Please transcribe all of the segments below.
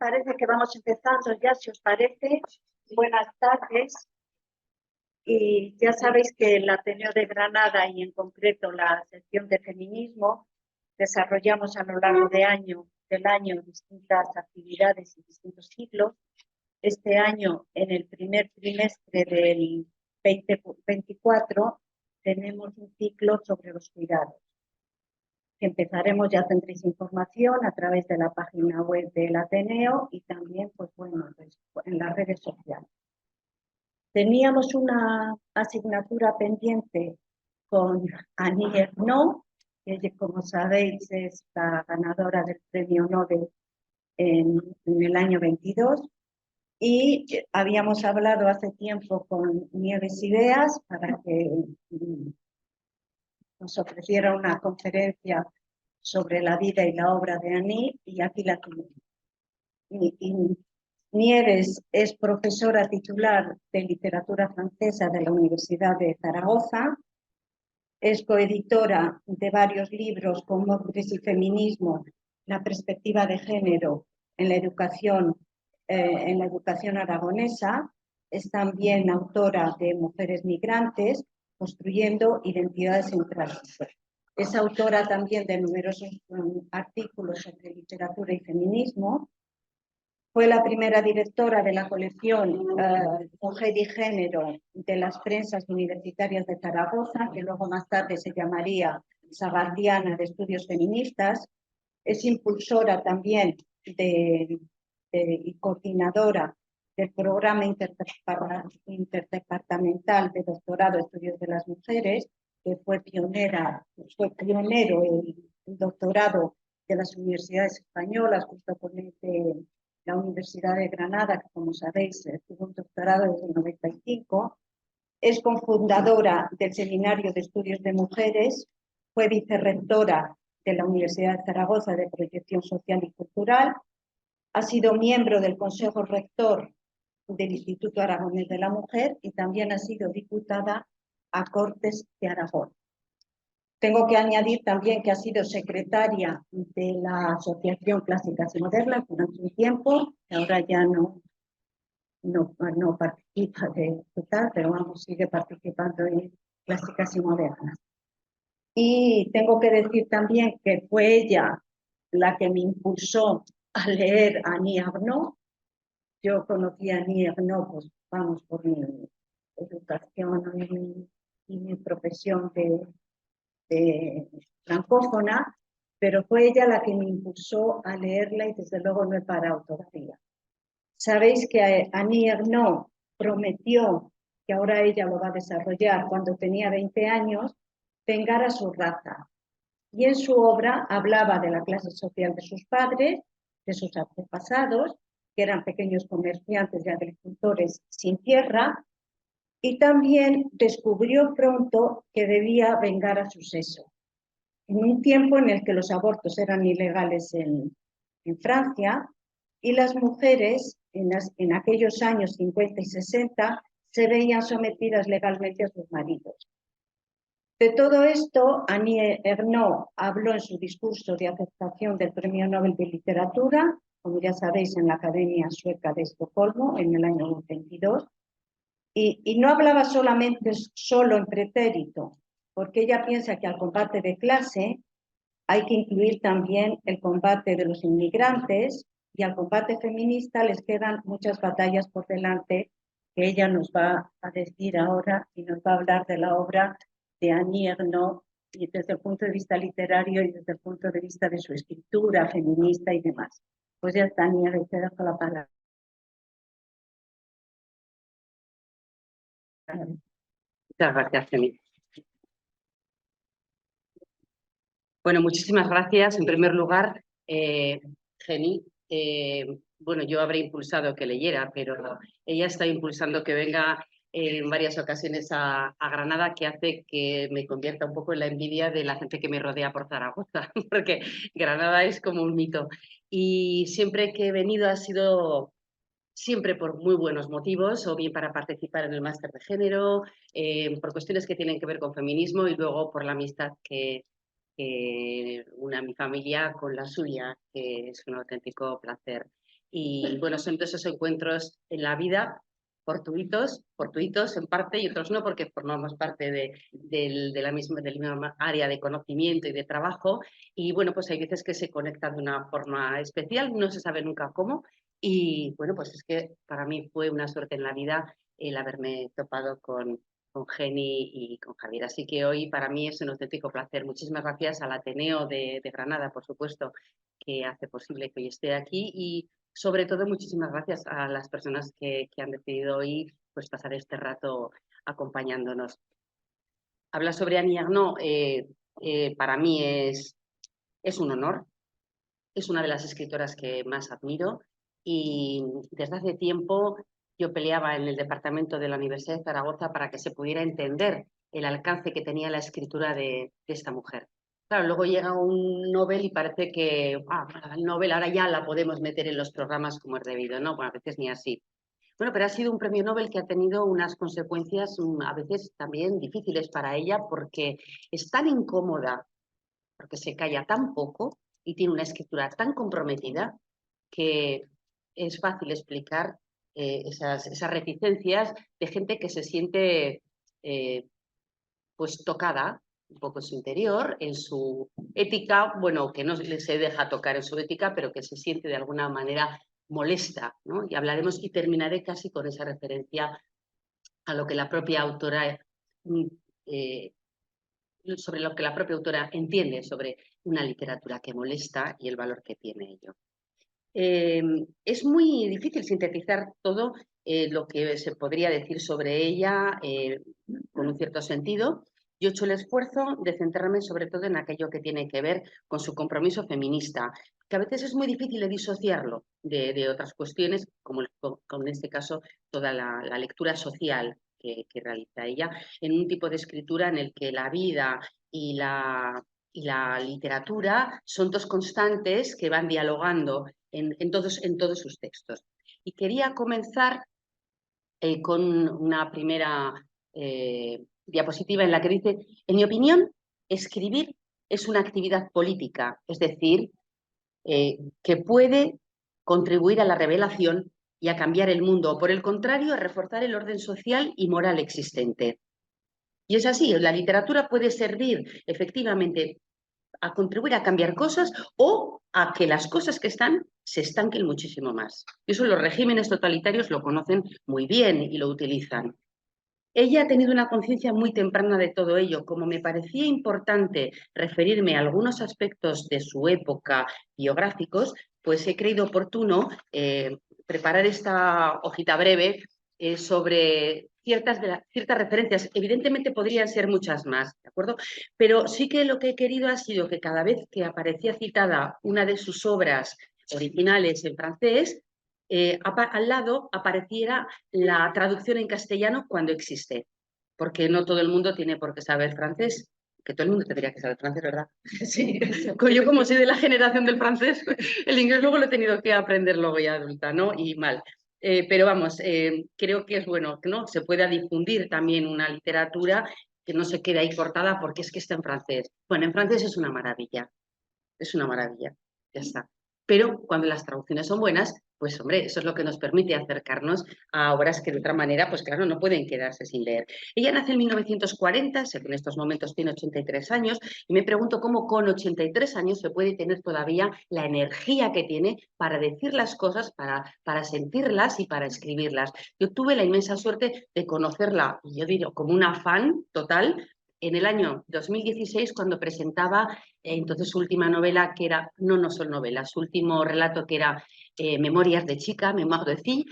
parece que vamos empezando ya, si os parece. Buenas tardes. Y ya sabéis que el Ateneo de Granada y en concreto la sección de feminismo desarrollamos a lo largo del año distintas actividades y distintos ciclos. Este año, en el primer trimestre del 2024, tenemos un ciclo sobre los cuidados. Empezaremos, ya tendréis información a través de la página web del Ateneo y también, pues bueno, pues, en las redes sociales. Teníamos una asignatura pendiente con Annie Ernaux, que como sabéis es la ganadora del Premio Nobel en el año 22, y habíamos hablado hace tiempo con Nieves Ideas para que nos ofreciera una conferencia sobre la vida y la obra de Annie, y aquí la tenemos. Nieves es profesora titular de literatura francesa de la Universidad de Zaragoza, es coeditora de varios libros como Mujeres y Feminismo, la perspectiva de género en la educación aragonesa, es también autora de Mujeres Migrantes, construyendo identidades en tránsito. Es autora también de numerosos artículos sobre literatura y feminismo. Fue la primera directora de la colección Mujer y Género de las Prensas Universitarias de Zaragoza, que luego más tarde se llamaría Sagardiana de Estudios Feministas. Es impulsora también y coordinadora del programa interdepartamental de doctorado de estudios de las mujeres, que fue pionero el doctorado de las universidades españolas, justo con la Universidad de Granada, que como sabéis tuvo un doctorado desde el 95, es cofundadora del Seminario de Estudios de Mujeres, fue vicerrectora de la Universidad de Zaragoza de Proyección Social y Cultural, ha sido miembro del Consejo Rector del Instituto Aragonés de la Mujer y también ha sido diputada a Cortes de Aragón. Tengo que añadir también que ha sido secretaria de la Asociación Clásicas y Modernas durante un tiempo, que ahora ya no participa de total, pero vamos, sigue participando en Clásicas y Modernas. Y tengo que decir también que fue ella la que me impulsó a leer a Annie Ernaux. Yo conocí a Annie Ernaux, pues vamos, por mi educación y mi profesión de francófona, pero fue ella la que me impulsó a leerla y desde luego no he parado todavía. Sabéis que Annie Ernaux prometió, que ahora ella lo va a desarrollar, cuando tenía 20 años, vengar a su raza. Y en su obra hablaba de la clase social de sus padres, de sus antepasados, que eran pequeños comerciantes y agricultores sin tierra, y también descubrió pronto que debía vengar a su sexo. En un tiempo en el que los abortos eran ilegales en Francia y las mujeres en aquellos años 50 y 60 se veían sometidas legalmente a sus maridos. De todo esto, Annie Ernaux habló en su discurso de aceptación del Premio Nobel de Literatura, como ya sabéis, en la Academia Sueca de Estocolmo en el año 22, y no hablaba solo en pretérito, porque ella piensa que al combate de clase hay que incluir también el combate de los inmigrantes, y al combate feminista les quedan muchas batallas por delante, que ella nos va a decir ahora y nos va a hablar de la obra de Annie Ernaux y desde el punto de vista literario y desde el punto de vista de su escritura feminista y demás. Pues ya está, Annie, te dejo la palabra. Muchas gracias, Jenny. Bueno, muchísimas gracias. En primer lugar, Jenny, bueno, yo habré impulsado que leyera, pero ella está impulsando que venga en varias ocasiones a Granada, que hace que me convierta un poco en la envidia de la gente que me rodea por Zaragoza, porque Granada es como un mito. Y siempre que he venido ha sido siempre por muy buenos motivos, o bien para participar en el máster de género, por cuestiones que tienen que ver con feminismo y luego por la amistad que une a mi familia con la suya, que es un auténtico placer Y bueno, son todos esos encuentros en la vida fortuitos en parte y otros no, porque formamos parte de la misma área de conocimiento y de trabajo. Y bueno, pues hay veces que se conecta de una forma especial, no se sabe nunca cómo. Y bueno, pues es que para mí fue una suerte en la vida el haberme topado con Geni y con Javier. Así que hoy para mí es un auténtico placer. Muchísimas gracias al Ateneo de Granada, por supuesto, que hace posible que hoy esté aquí y sobre todo muchísimas gracias a las personas que han decidido hoy pues, pasar este rato acompañándonos. Hablar sobre Annie Ernaux para mí es un honor. Es una de las escritoras que más admiro y desde hace tiempo yo peleaba en el departamento de la Universidad de Zaragoza para que se pudiera entender el alcance que tenía la escritura de esta mujer. Claro, luego llega un Nobel y parece que el Nobel ahora ya la podemos meter en los programas como es debido, ¿no? Bueno, a veces ni así. Bueno, pero ha sido un premio Nobel que ha tenido unas consecuencias a veces también difíciles para ella porque es tan incómoda porque se calla tan poco y tiene una escritura tan comprometida que es fácil explicar esas reticencias de gente que se siente pues tocada un poco en su interior, en su ética, bueno, que no se deja tocar en su ética, pero que se siente de alguna manera molesta, ¿no? Y hablaremos y terminaré casi con esa referencia a lo que la propia autora eh, sobre lo que la propia autora entiende sobre una literatura que molesta y el valor que tiene ello. Es muy difícil sintetizar todo lo que se podría decir sobre ella con un cierto sentido. Yo he hecho el esfuerzo de centrarme sobre todo en aquello que tiene que ver con su compromiso feminista, que a veces es muy difícil de disociarlo de otras cuestiones, como en este caso toda la lectura social que realiza ella, en un tipo de escritura en el que la vida y la literatura son dos constantes que van dialogando en todos sus textos. Y quería comenzar con una primera diapositiva en la que dice, en mi opinión, escribir es una actividad política, es decir, que puede contribuir a la revelación y a cambiar el mundo, o por el contrario, a reforzar el orden social y moral existente. Y es así, la literatura puede servir efectivamente a contribuir a cambiar cosas o a que las cosas que están se estanquen muchísimo más. Y eso los regímenes totalitarios lo conocen muy bien y lo utilizan. Ella ha tenido una conciencia muy temprana de todo ello. Como me parecía importante referirme a algunos aspectos de su época biográficos, pues he creído oportuno preparar esta hojita breve sobre ciertas referencias. Evidentemente podrían ser muchas más, ¿de acuerdo? Pero sí que lo que he querido ha sido que cada vez que aparecía citada una de sus obras originales en francés, al lado apareciera la traducción en castellano cuando existe, porque no todo el mundo tiene por qué saber francés, que todo el mundo tendría que saber francés, ¿verdad? Sí, yo como soy de la generación del francés, el inglés luego lo he tenido que aprender luego ya adulta, ¿no? Y mal. Pero vamos, creo que es bueno que ¿no? Se pueda difundir también una literatura que no se quede ahí cortada porque es que está en francés. Bueno, en francés es una maravilla, ya está. Pero cuando las traducciones son buenas, pues hombre, eso es lo que nos permite acercarnos a obras que de otra manera, pues claro, no pueden quedarse sin leer. Ella nace en 1940, sé que en estos momentos tiene 83 años, y me pregunto cómo con 83 años se puede tener todavía la energía que tiene para decir las cosas, para sentirlas y para escribirlas. Yo tuve la inmensa suerte de conocerla, yo digo, como una fan total, en el año 2016, cuando presentaba entonces su última novela, que era, no son novelas, su último relato que era Memorias de chica, Mémoires de fille,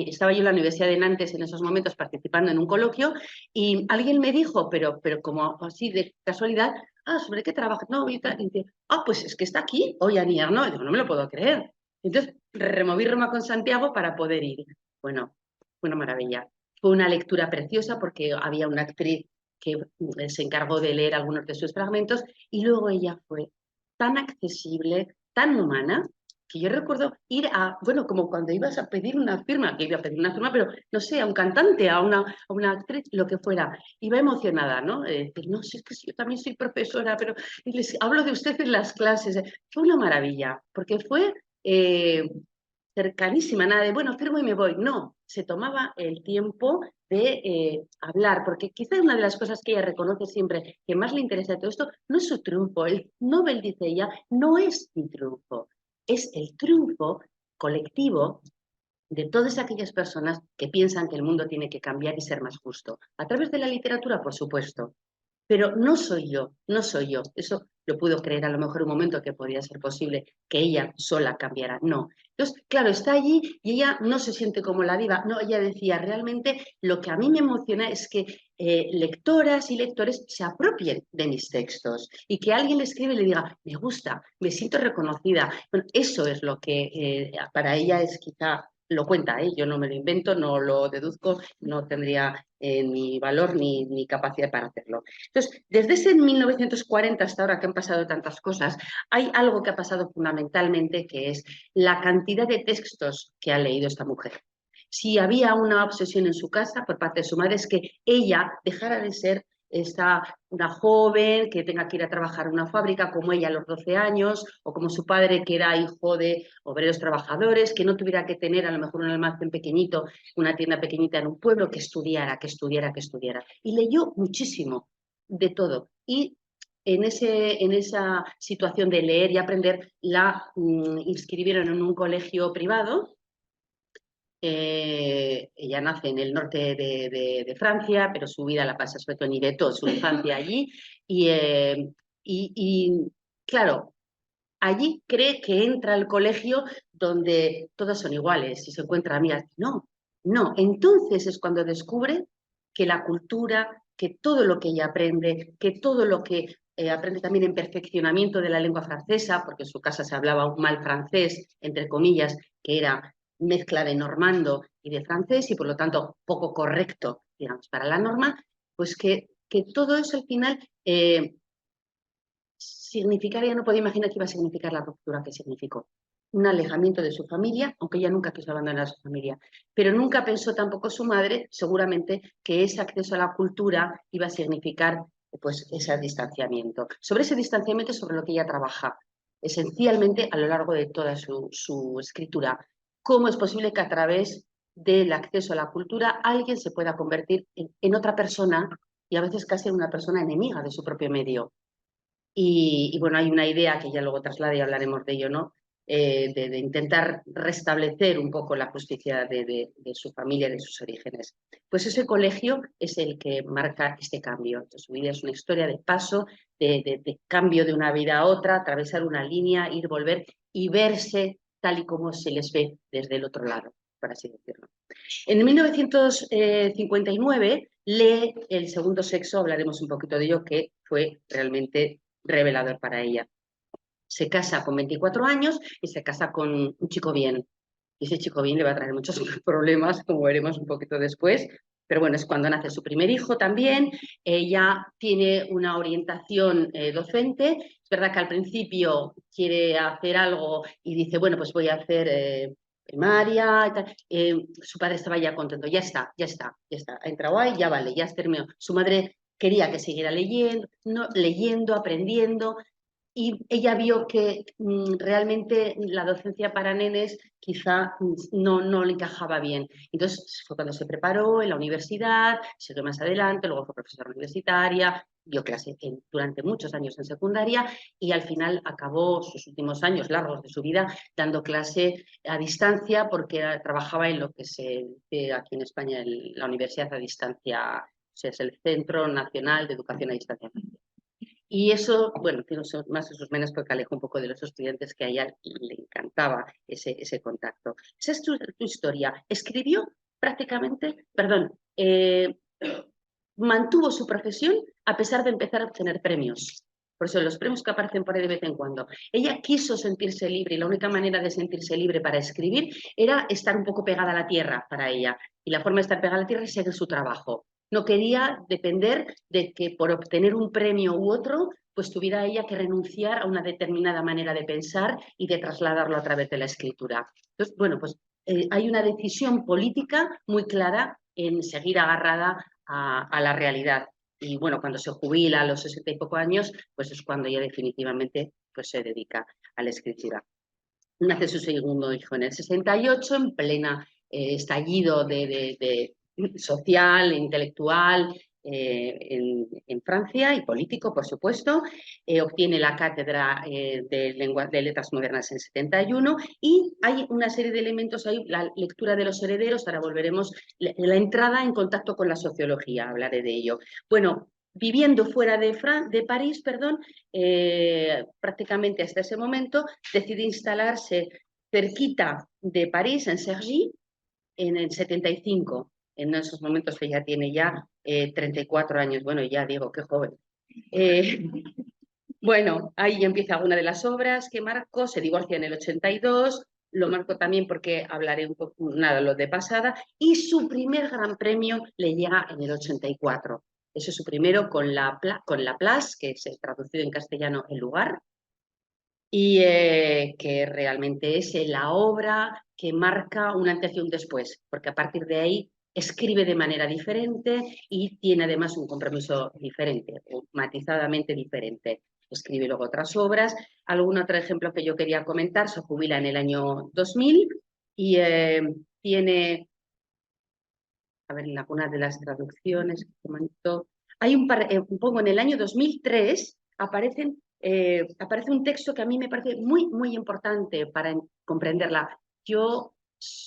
estaba yo en la Universidad de Nantes en esos momentos participando en un coloquio y alguien me dijo, pero como así de casualidad, ¿sobre qué trabajas? No, y dice, pues es que está aquí hoy Annie Ernaux. Y digo, no me lo puedo creer. Entonces removí Roma con Santiago para poder ir. Bueno, fue una maravilla. Fue una lectura preciosa porque había una actriz que se encargó de leer algunos de sus fragmentos y luego ella fue tan accesible, tan humana, que yo recuerdo ir bueno, como cuando ibas a pedir una firma, que iba a pedir una firma, pero no sé, a un cantante, a una actriz, lo que fuera, iba emocionada, ¿no? Decir, no sé, es que yo también soy profesora, pero les hablo de usted en las clases. Fue una maravilla, porque fue cercanísima, nada de, bueno, firmo y me voy. No, se tomaba el tiempo de hablar, porque quizás una de las cosas que ella reconoce siempre que más le interesa de todo esto no es su triunfo. El Nobel, dice ella, no es mi triunfo, es el triunfo colectivo de todas aquellas personas que piensan que el mundo tiene que cambiar y ser más justo. A través de la literatura, por supuesto, pero no soy yo, no soy yo. Eso lo puedo creer a lo mejor un momento que podía ser posible que ella sola cambiara. No. Entonces, claro, está allí y ella no se siente como la diva. No, ella decía, realmente lo que a mí me emociona es que lectoras y lectores se apropien de mis textos y que alguien le escribe y le diga, me gusta, me siento reconocida. Bueno, eso es lo que para ella es quizá, lo cuenta, yo no me lo invento, no lo deduzco, no tendría ni valor ni capacidad para hacerlo. Entonces, desde ese 1940 hasta ahora que han pasado tantas cosas, hay algo que ha pasado fundamentalmente, que es la cantidad de textos que ha leído esta mujer. Si había una obsesión en su casa por parte de su madre, es que ella dejara de ser una joven que tenga que ir a trabajar en una fábrica como ella a los 12 años, o como su padre que era hijo de obreros trabajadores, que no tuviera que tener a lo mejor un almacén pequeñito, una tienda pequeñita en un pueblo, que estudiara, que estudiara, que estudiara. Y leyó muchísimo de todo. Y en esa situación de leer y aprender, la inscribieron en un colegio privado. Ella nace en el norte de Francia, pero su vida la pasa sobre todo en Iveto, su infancia allí. Y, claro, allí cree que entra al colegio donde todas son iguales y se encuentra amigas. No, no. Entonces es cuando descubre que la cultura, que todo lo que ella aprende, que todo lo que aprende también en perfeccionamiento de la lengua francesa, porque en su casa se hablaba un mal francés, entre comillas, que era mezcla de normando y de francés y por lo tanto poco correcto, digamos, para la norma, pues que todo eso al final significaría, no podía imaginar que iba a significar la ruptura que significó. Un alejamiento de su familia, aunque ella nunca quiso abandonar a su familia, pero nunca pensó tampoco su madre, seguramente, que ese acceso a la cultura iba a significar pues ese distanciamiento. Sobre ese distanciamiento es sobre lo que ella trabaja esencialmente a lo largo de toda su escritura. ¿Cómo es posible que a través del acceso a la cultura alguien se pueda convertir en otra persona y a veces casi en una persona enemiga de su propio medio? Y bueno, hay una idea que ya luego traslade y hablaremos de ello, ¿no? De intentar restablecer un poco la justicia de su familia, de sus orígenes. Pues ese colegio es el que marca este cambio. Entonces, su vida es una historia de paso, de cambio de una vida a otra, atravesar una línea, ir, volver y verse tal y como se les ve desde el otro lado, por así decirlo. En 1959 lee El segundo sexo, hablaremos un poquito de ello, que fue realmente revelador para ella. Se casa con 24 años y se casa con un chico bien. Y ese chico bien le va a traer muchos problemas, como veremos un poquito después. Pero bueno, es cuando nace su primer hijo también. Ella tiene una orientación docente. Es verdad que al principio quiere hacer algo y dice, bueno, pues voy a hacer primaria y tal. Su padre estaba ya contento. Ya está, ya está, ya está. Ha entrado ahí, ya vale, ya has terminado. Su madre quería que siguiera leyendo, no, leyendo, aprendiendo, y ella vio que realmente la docencia para nenes quizá no le encajaba bien. Entonces fue cuando se preparó en la universidad, siguió más adelante, luego fue profesora universitaria, dio clase durante muchos años en secundaria y al final acabó sus últimos años largos de su vida dando clase a distancia porque trabajaba en lo que se dice aquí en España la universidad a distancia, o sea, es el Centro Nacional de Educación a Distancia. Y eso, bueno, tiene más y sus menos porque aleja un poco de los estudiantes, que a ella le encantaba ese contacto. Esa es tu historia. Escribió prácticamente, perdón, mantuvo su profesión a pesar de empezar a obtener premios. Por eso los premios que aparecen por ahí de vez en cuando. Ella quiso sentirse libre y la única manera de sentirse libre para escribir era estar un poco pegada a la tierra para ella. Y la forma de estar pegada a la tierra es seguir su trabajo. No quería depender de que por obtener un premio u otro, pues tuviera ella que renunciar a una determinada manera de pensar y de trasladarlo a través de la escritura. Entonces, bueno, pues hay una decisión política muy clara en seguir agarrada a la realidad. Y bueno, cuando se jubila a los 60 y poco años, pues es cuando ya definitivamente pues, se dedica a la escritura. nace su segundo hijo en el 68, en plena estallido social, intelectual, en Francia y político, por supuesto. Obtiene la cátedra de Letras Modernas en 71 y hay una serie de elementos ahí, la lectura de los herederos, ahora volveremos, la entrada en contacto con la sociología, hablaré de ello. Bueno, viviendo fuera de París, perdón, prácticamente hasta ese momento, decide instalarse cerquita de París, en Cergy, en el 75. En esos momentos ella tiene ya 34 años. Bueno, ya digo, qué joven. Bueno, ahí empieza una de las obras que marco, se divorcia en el 82, lo marco también porque hablaré un poco, nada, lo de pasada, y su primer gran premio le llega en el 84. Eso es su primero con la Place, que se ha traducido en castellano El Lugar, y que realmente es la obra que marca un antes y un después, porque a partir de ahí escribe de manera diferente y tiene además un compromiso diferente, o matizadamente diferente. Escribe luego otras obras. Algún otro ejemplo que yo quería comentar: se jubila en el año 2000 y tiene, a ver, en alguna de las traducciones que comentó, hay un poco en el año 2003 aparece un texto que a mí me parece muy, muy importante para comprenderla. Yo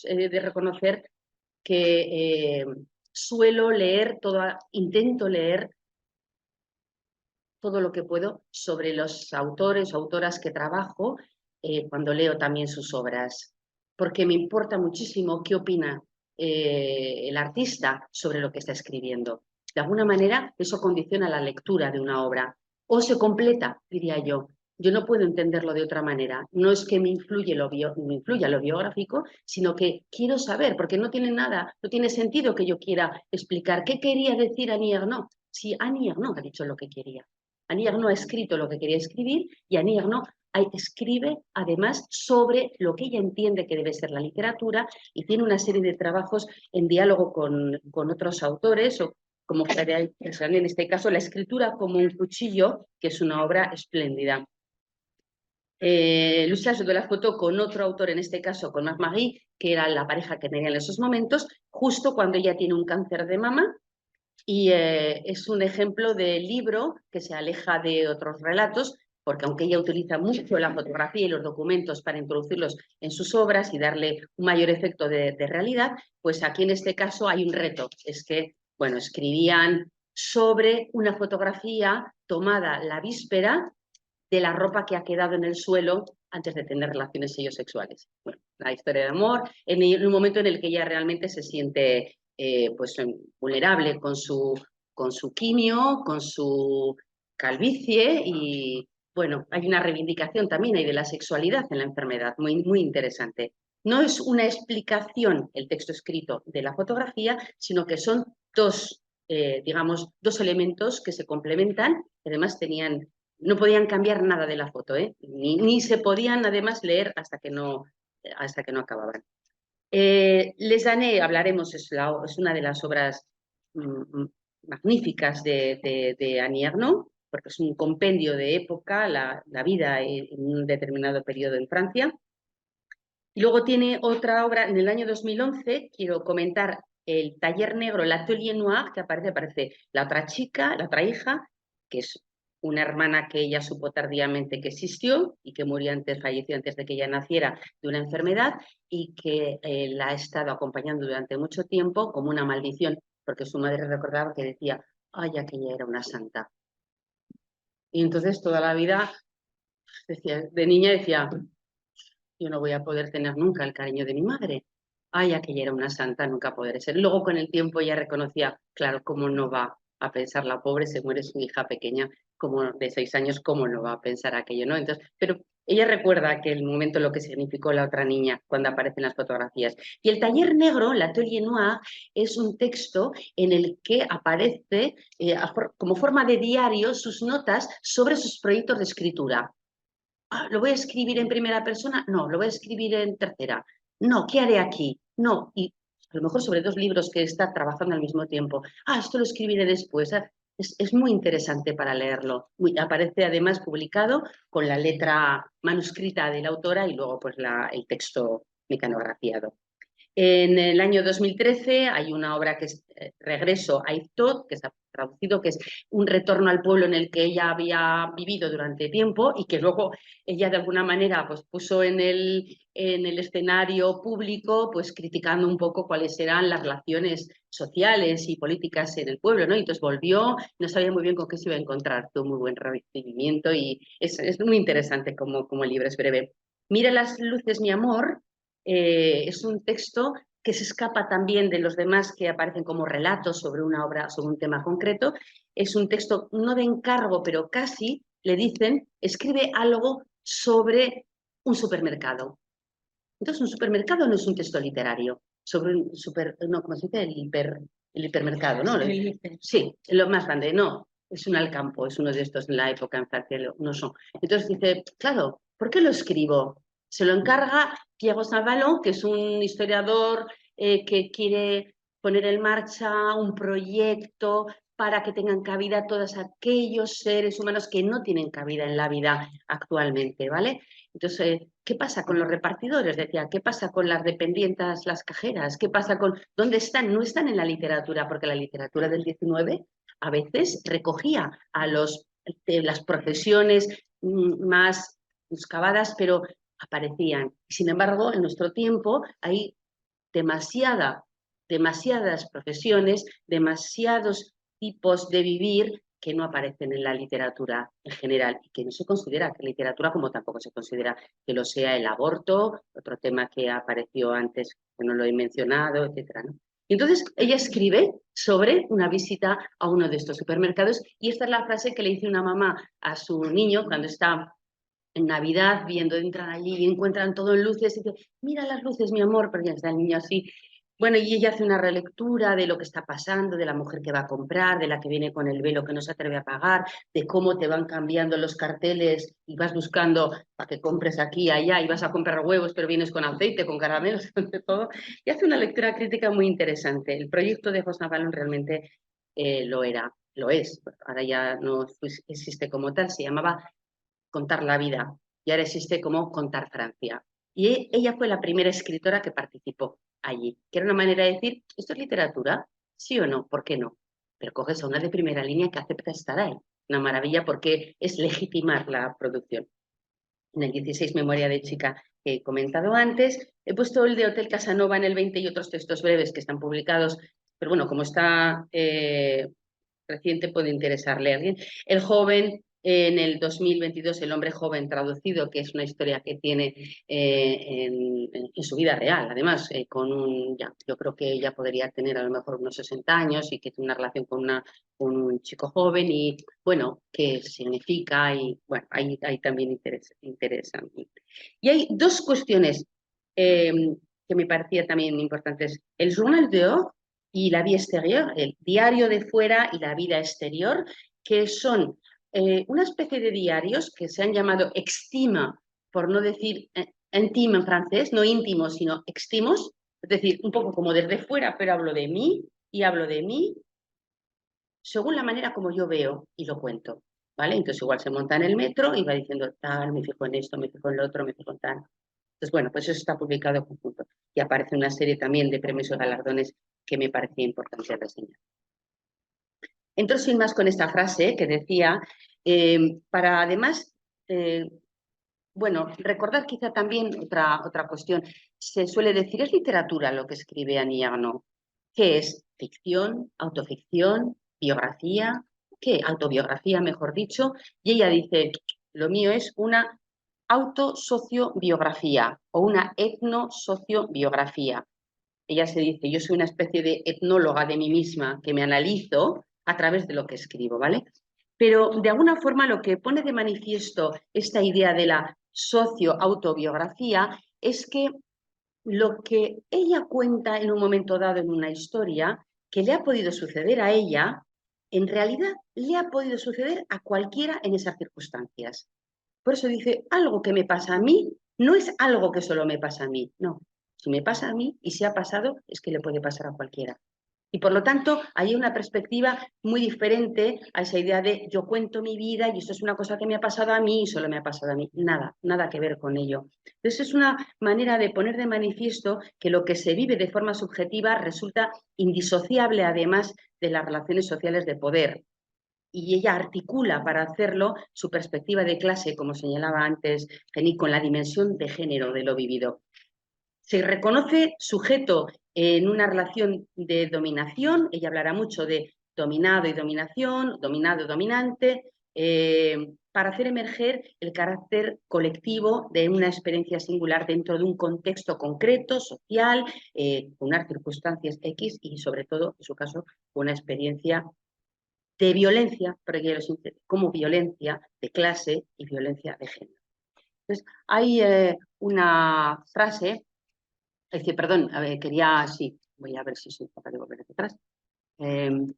he de reconocer que suelo leer, intento leer todo lo que puedo sobre los autores o autoras que trabajo cuando leo también sus obras, porque me importa muchísimo qué opina el artista sobre lo que está escribiendo. De alguna manera eso condiciona la lectura de una obra, o se completa, diría yo. Yo no puedo entenderlo de otra manera. No es que me influya lo biográfico, sino que quiero saber, porque no tiene nada, no tiene sentido que yo quiera explicar qué quería decir Annie Ernaux, si Annie Ernaux ha dicho lo que quería. Annie Ernaux ha escrito lo que quería escribir y Annie Ernaux escribe además sobre lo que ella entiende que debe ser la literatura, y tiene una serie de trabajos en diálogo con otros autores, o como en este caso La escritura como un cuchillo, que es una obra espléndida. L'usage de la foto con otro autor, en este caso con Marc Marie, que era la pareja que tenía en esos momentos, justo cuando ella tiene un cáncer de mama. Y es un ejemplo de libro que se aleja de otros relatos, porque aunque ella utiliza mucho la fotografía y los documentos para introducirlos en sus obras y darle un mayor efecto de realidad, pues aquí en este caso hay un reto. Es que, bueno, escribían sobre una fotografía tomada la víspera de la ropa que ha quedado en el suelo antes de tener relaciones ellos sexuales. Bueno, la historia de amor, en un momento en el que ella realmente se siente pues vulnerable con su quimio, con su calvicie, y bueno, hay una reivindicación también ahí de la sexualidad en la enfermedad, muy, muy interesante. No es una explicación el texto escrito de la fotografía, sino que son digamos, dos elementos que se complementan, que además no podían cambiar nada de la foto, ni se podían además leer hasta que no acababan. Les Années, hablaremos, es una de las obras magníficas de Annie Ernaux, porque es un compendio de época, la vida en un determinado periodo en Francia. Y luego tiene otra obra en el año 2011, quiero comentar El taller negro, l'atelier noir, que aparece la otra chica, la otra hija, que es una hermana que ella supo tardíamente que existió y que falleció antes de que ella naciera de una enfermedad, y que la ha estado acompañando durante mucho tiempo como una maldición, porque su madre recordaba que decía: ay, aquella era una santa. Y entonces toda la vida de niña decía: yo no voy a poder tener nunca el cariño de mi madre. Ay, aquella era una santa, nunca podré ser. Luego con el tiempo ella reconocía, claro, cómo no va a pensar la pobre, se muere su hija pequeña, como de 6 años, cómo no va a pensar aquello, ¿no? Entonces, pero ella recuerda aquel momento, lo que significó la otra niña cuando aparecen las fotografías. Y El taller negro, l'atelier noir, es un texto en el que aparece como forma de diario sus notas sobre sus proyectos de escritura. ¿Lo voy a escribir en primera persona? No, lo voy a escribir en tercera. No, ¿qué haré aquí? No, y a lo mejor sobre 2 libros que está trabajando al mismo tiempo. Esto lo escribiré después. Es muy interesante para leerlo. Aparece además publicado con la letra manuscrita de la autora y luego pues el texto mecanografiado. En el año 2013 hay una obra que es Regreso a Iztot, que está traducido, que es un retorno al pueblo en el que ella había vivido durante tiempo y que luego ella de alguna manera pues, puso en el escenario público, pues criticando un poco cuáles eran las relaciones sociales y políticas en el pueblo, ¿no? Y entonces volvió, no sabía muy bien con qué se iba a encontrar, tuvo muy buen recibimiento y es muy interesante como el libro es breve. Mira las luces, mi amor, es un texto que se escapa también de los demás que aparecen como relatos sobre una obra, sobre un tema concreto. Es un texto no de encargo, pero casi le dicen, escribe algo sobre un supermercado. Entonces, un supermercado no es un texto literario, sobre un no, ¿cómo se dice? El hipermercado, ¿no? Sí, lo más grande, no, es un Alcampo, es uno de estos en la época en Francia, no son. Entonces dice, claro, ¿por qué lo escribo? Se lo encarga Pierre Saint-Vallon, que es un historiador que quiere poner en marcha un proyecto para que tengan cabida todos aquellos seres humanos que no tienen cabida en la vida actualmente, ¿vale? Entonces, ¿qué pasa con los repartidores? Decía, ¿qué pasa con las dependientas, las cajeras? ¿Qué pasa con... ¿Dónde están? No están en la literatura, porque la literatura del 19 a veces recogía a las profesiones más excavadas, pero aparecían. Sin embargo, en nuestro tiempo hay demasiadas profesiones, demasiados tipos de vivir que no aparecen en la literatura en general y que no se considera que literatura, como tampoco se considera que lo sea el aborto, otro tema que apareció antes, que no lo he mencionado, etcétera, ¿no? Y entonces ella escribe sobre una visita a uno de estos supermercados y esta es la frase que le dice una mamá a su niño cuando está en Navidad viendo entrar allí y encuentran todo en luces y dice, mira las luces, mi amor, pero ya está el niño así. Bueno, y ella hace una relectura de lo que está pasando, de la mujer que va a comprar, de la que viene con el velo que no se atreve a pagar, de cómo te van cambiando los carteles y vas buscando para que compres aquí, allá, y vas a comprar huevos, pero vienes con aceite, con caramelos, de todo. Y hace una lectura crítica muy interesante. El proyecto de José Navalón realmente lo es. Ahora ya no existe como tal, se llamaba Contar la vida y ahora existe como Contar Francia. Y ella fue la primera escritora que participó allí, que era una manera de decir, ¿esto es literatura? ¿Sí o no? ¿Por qué no? Pero coges a una de primera línea que acepta estar ahí. Una maravilla porque es legitimar la producción. En el 16, Memoria de chica, que he comentado antes. He puesto el de Hotel Casanova en el 20 y otros textos breves que están publicados, pero bueno, como está reciente puede interesarle a alguien. El joven, en el 2022, El hombre joven traducido, que es una historia que tiene en su vida real, además, yo creo que ella podría tener a lo mejor unos 60 años y que tiene una relación con un chico joven y, bueno, qué significa y, bueno, hay también interesante. Y hay dos cuestiones eh, que me parecía también importantes. El Journal d'Or y la vie exterior, el diario de fuera y la vida exterior, que son una especie de diarios que se han llamado extima, por no decir intime en francés, no íntimos, sino extimos, es decir, un poco como desde fuera, pero hablo de mí y hablo de mí según la manera como yo veo y lo cuento, ¿vale? Entonces igual se monta en el metro y va diciendo tal, me fijo en esto, me fijo en lo otro, me fijo en tal. Entonces, bueno, pues eso está publicado conjunto y aparece una serie también de premios y galardones que me parecía importante reseñar. Entro sin más con esta frase que decía, para además, bueno, recordar quizá también otra cuestión. Se suele decir, es literatura lo que escribe Annie Ernaux. ¿Qué es? Ficción, autoficción, biografía, ¿qué? Autobiografía, mejor dicho. Y ella dice, lo mío es una autosociobiografía o una etnosociobiografía. Ella se dice, yo soy una especie de etnóloga de mí misma que me analizo a través de lo que escribo, ¿vale? Pero de alguna forma lo que pone de manifiesto esta idea de la socioautobiografía es que lo que ella cuenta en un momento dado en una historia que le ha podido suceder a ella, en realidad le ha podido suceder a cualquiera en esas circunstancias. Por eso dice, algo que me pasa a mí no es algo que solo me pasa a mí, no. Si me pasa a mí y si ha pasado, es que le puede pasar a cualquiera. Y por lo tanto, hay una perspectiva muy diferente a esa idea de yo cuento mi vida y esto es una cosa que me ha pasado a mí y solo me ha pasado a mí. Nada, nada que ver con ello. Entonces es una manera de poner de manifiesto que lo que se vive de forma subjetiva resulta indisociable además de las relaciones sociales de poder. Y ella articula para hacerlo su perspectiva de clase, como señalaba antes Jenny, con la dimensión de género de lo vivido. Se reconoce sujeto en una relación de dominación, ella hablará mucho de dominado y dominación, dominado y dominante, para hacer emerger el carácter colectivo de una experiencia singular dentro de un contexto concreto, social, con unas circunstancias X y sobre todo, en su caso, una experiencia de violencia, como violencia de clase y violencia de género. Entonces, hay una frase, es decir, perdón, a ver, sí, voy a ver si soy capaz de volver hacia atrás. En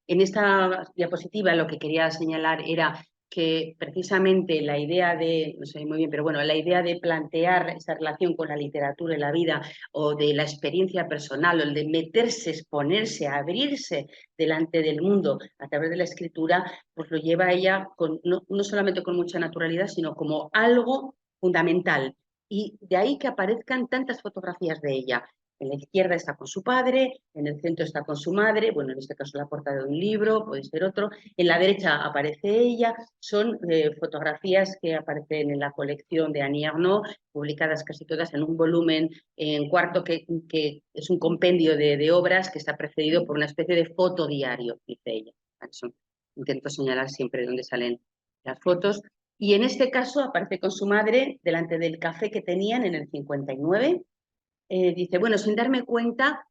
esta diapositiva lo que quería señalar era que precisamente la idea de, no sé muy bien, pero bueno, la idea de plantear esa relación con la literatura y la vida o de la experiencia personal o el de meterse, exponerse, abrirse delante del mundo a través de la escritura, pues lo lleva ella no solamente con mucha naturalidad, sino como algo fundamental. Y de ahí que aparezcan tantas fotografías de ella. En la izquierda está con su padre, en el centro está con su madre, bueno, en este caso la portada de un libro, puede ser otro. En la derecha aparece ella, son fotografías que aparecen en la colección de Annie Ernaux, publicadas casi todas en un volumen en cuarto que es un compendio de obras que está precedido por una especie de fotodiario, dice ella. Eso intento señalar siempre dónde salen las fotos. Y en este caso aparece con su madre delante del café que tenían en el 59. Dice, bueno, sin darme cuenta,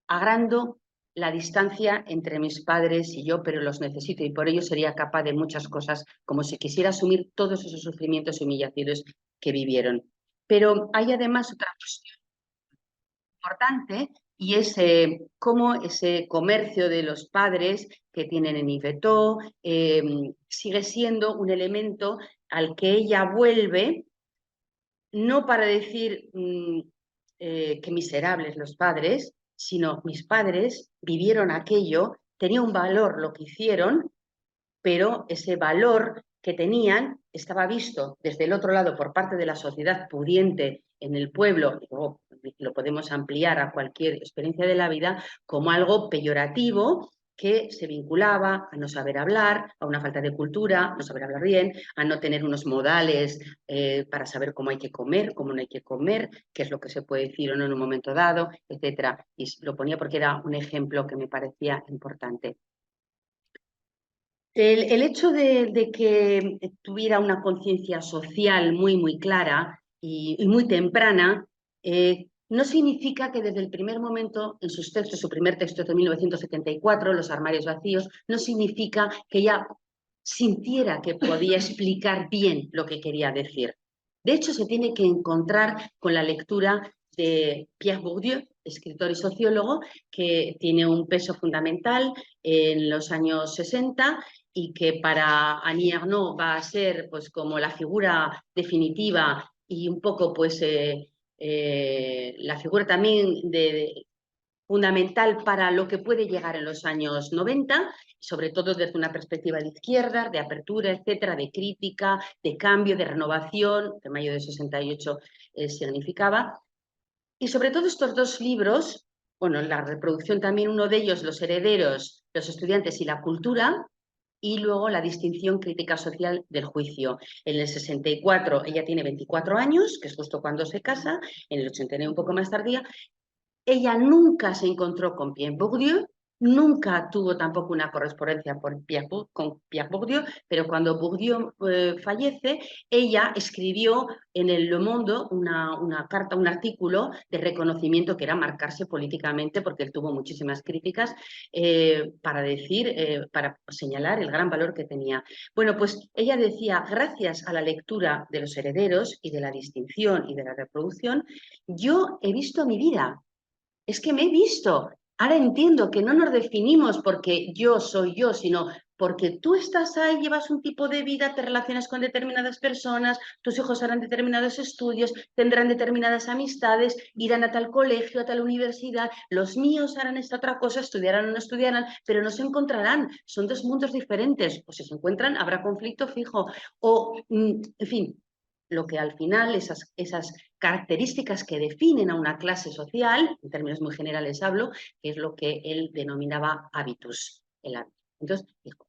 agrando la distancia entre mis padres y yo, pero los necesito y por ello sería capaz de muchas cosas, como si quisiera asumir todos esos sufrimientos y humillaciones que vivieron. Pero hay además otra cuestión importante y es cómo ese comercio de los padres que tienen en Yvetot sigue siendo un elemento al que ella vuelve, no para decir qué miserables los padres, sino mis padres vivieron aquello, tenía un valor lo que hicieron, pero ese valor que tenían estaba visto desde el otro lado por parte de la sociedad pudiente en el pueblo, y luego lo podemos ampliar a cualquier experiencia de la vida, como algo peyorativo que se vinculaba a no saber hablar, a una falta de cultura, no saber hablar bien, a no tener unos modales para saber cómo hay que comer, cómo no hay que comer, qué es lo que se puede decir o no en un momento dado, etcétera. Y lo ponía porque era un ejemplo que me parecía importante. El hecho de que tuviera una conciencia social muy, muy clara y muy temprana, no significa que desde el primer momento, en sus textos, su primer texto de 1974, Los armarios vacíos, no significa que ella sintiera que podía explicar bien lo que quería decir. De hecho, se tiene que encontrar con la lectura de Pierre Bourdieu, escritor y sociólogo, que tiene un peso fundamental en los años 60 y que para Annie Ernaux va a ser pues como la figura definitiva y un poco pues la figura también fundamental para lo que puede llegar en los años 90, sobre todo desde una perspectiva de izquierda, de apertura, etcétera, de crítica, de cambio, de renovación, que mayo de 68 significaba. Y sobre todo estos dos libros, bueno, la reproducción también, uno de ellos, Los herederos, los estudiantes y la cultura, y luego la distinción crítica social del juicio. En el 64 ella tiene 24 años, que es justo cuando se casa, en el 89 un poco más tardía. Ella nunca se encontró con Pierre Bourdieu, nunca tuvo tampoco una correspondencia con Pierre Bourdieu, pero cuando Bourdieu fallece, ella escribió en el Le Monde una carta, un artículo de reconocimiento que era marcarse políticamente, porque él tuvo muchísimas críticas, para decir, para señalar el gran valor que tenía. Bueno, pues ella decía, gracias a la lectura de Los herederos y de la distinción y de la reproducción, yo he visto mi vida. Es que me he visto. Ahora entiendo que no nos definimos porque yo soy yo, sino porque tú estás ahí, llevas un tipo de vida, te relacionas con determinadas personas, tus hijos harán determinados estudios, tendrán determinadas amistades, irán a tal colegio, a tal universidad, los míos harán esta otra cosa, estudiarán o no estudiarán, pero no se encontrarán, son dos mundos diferentes, o si se encuentran habrá conflicto fijo, o en fin, lo que al final esas características que definen a una clase social, en términos muy generales hablo, que es lo que él denominaba hábitus, el hábito. Entonces, dijo,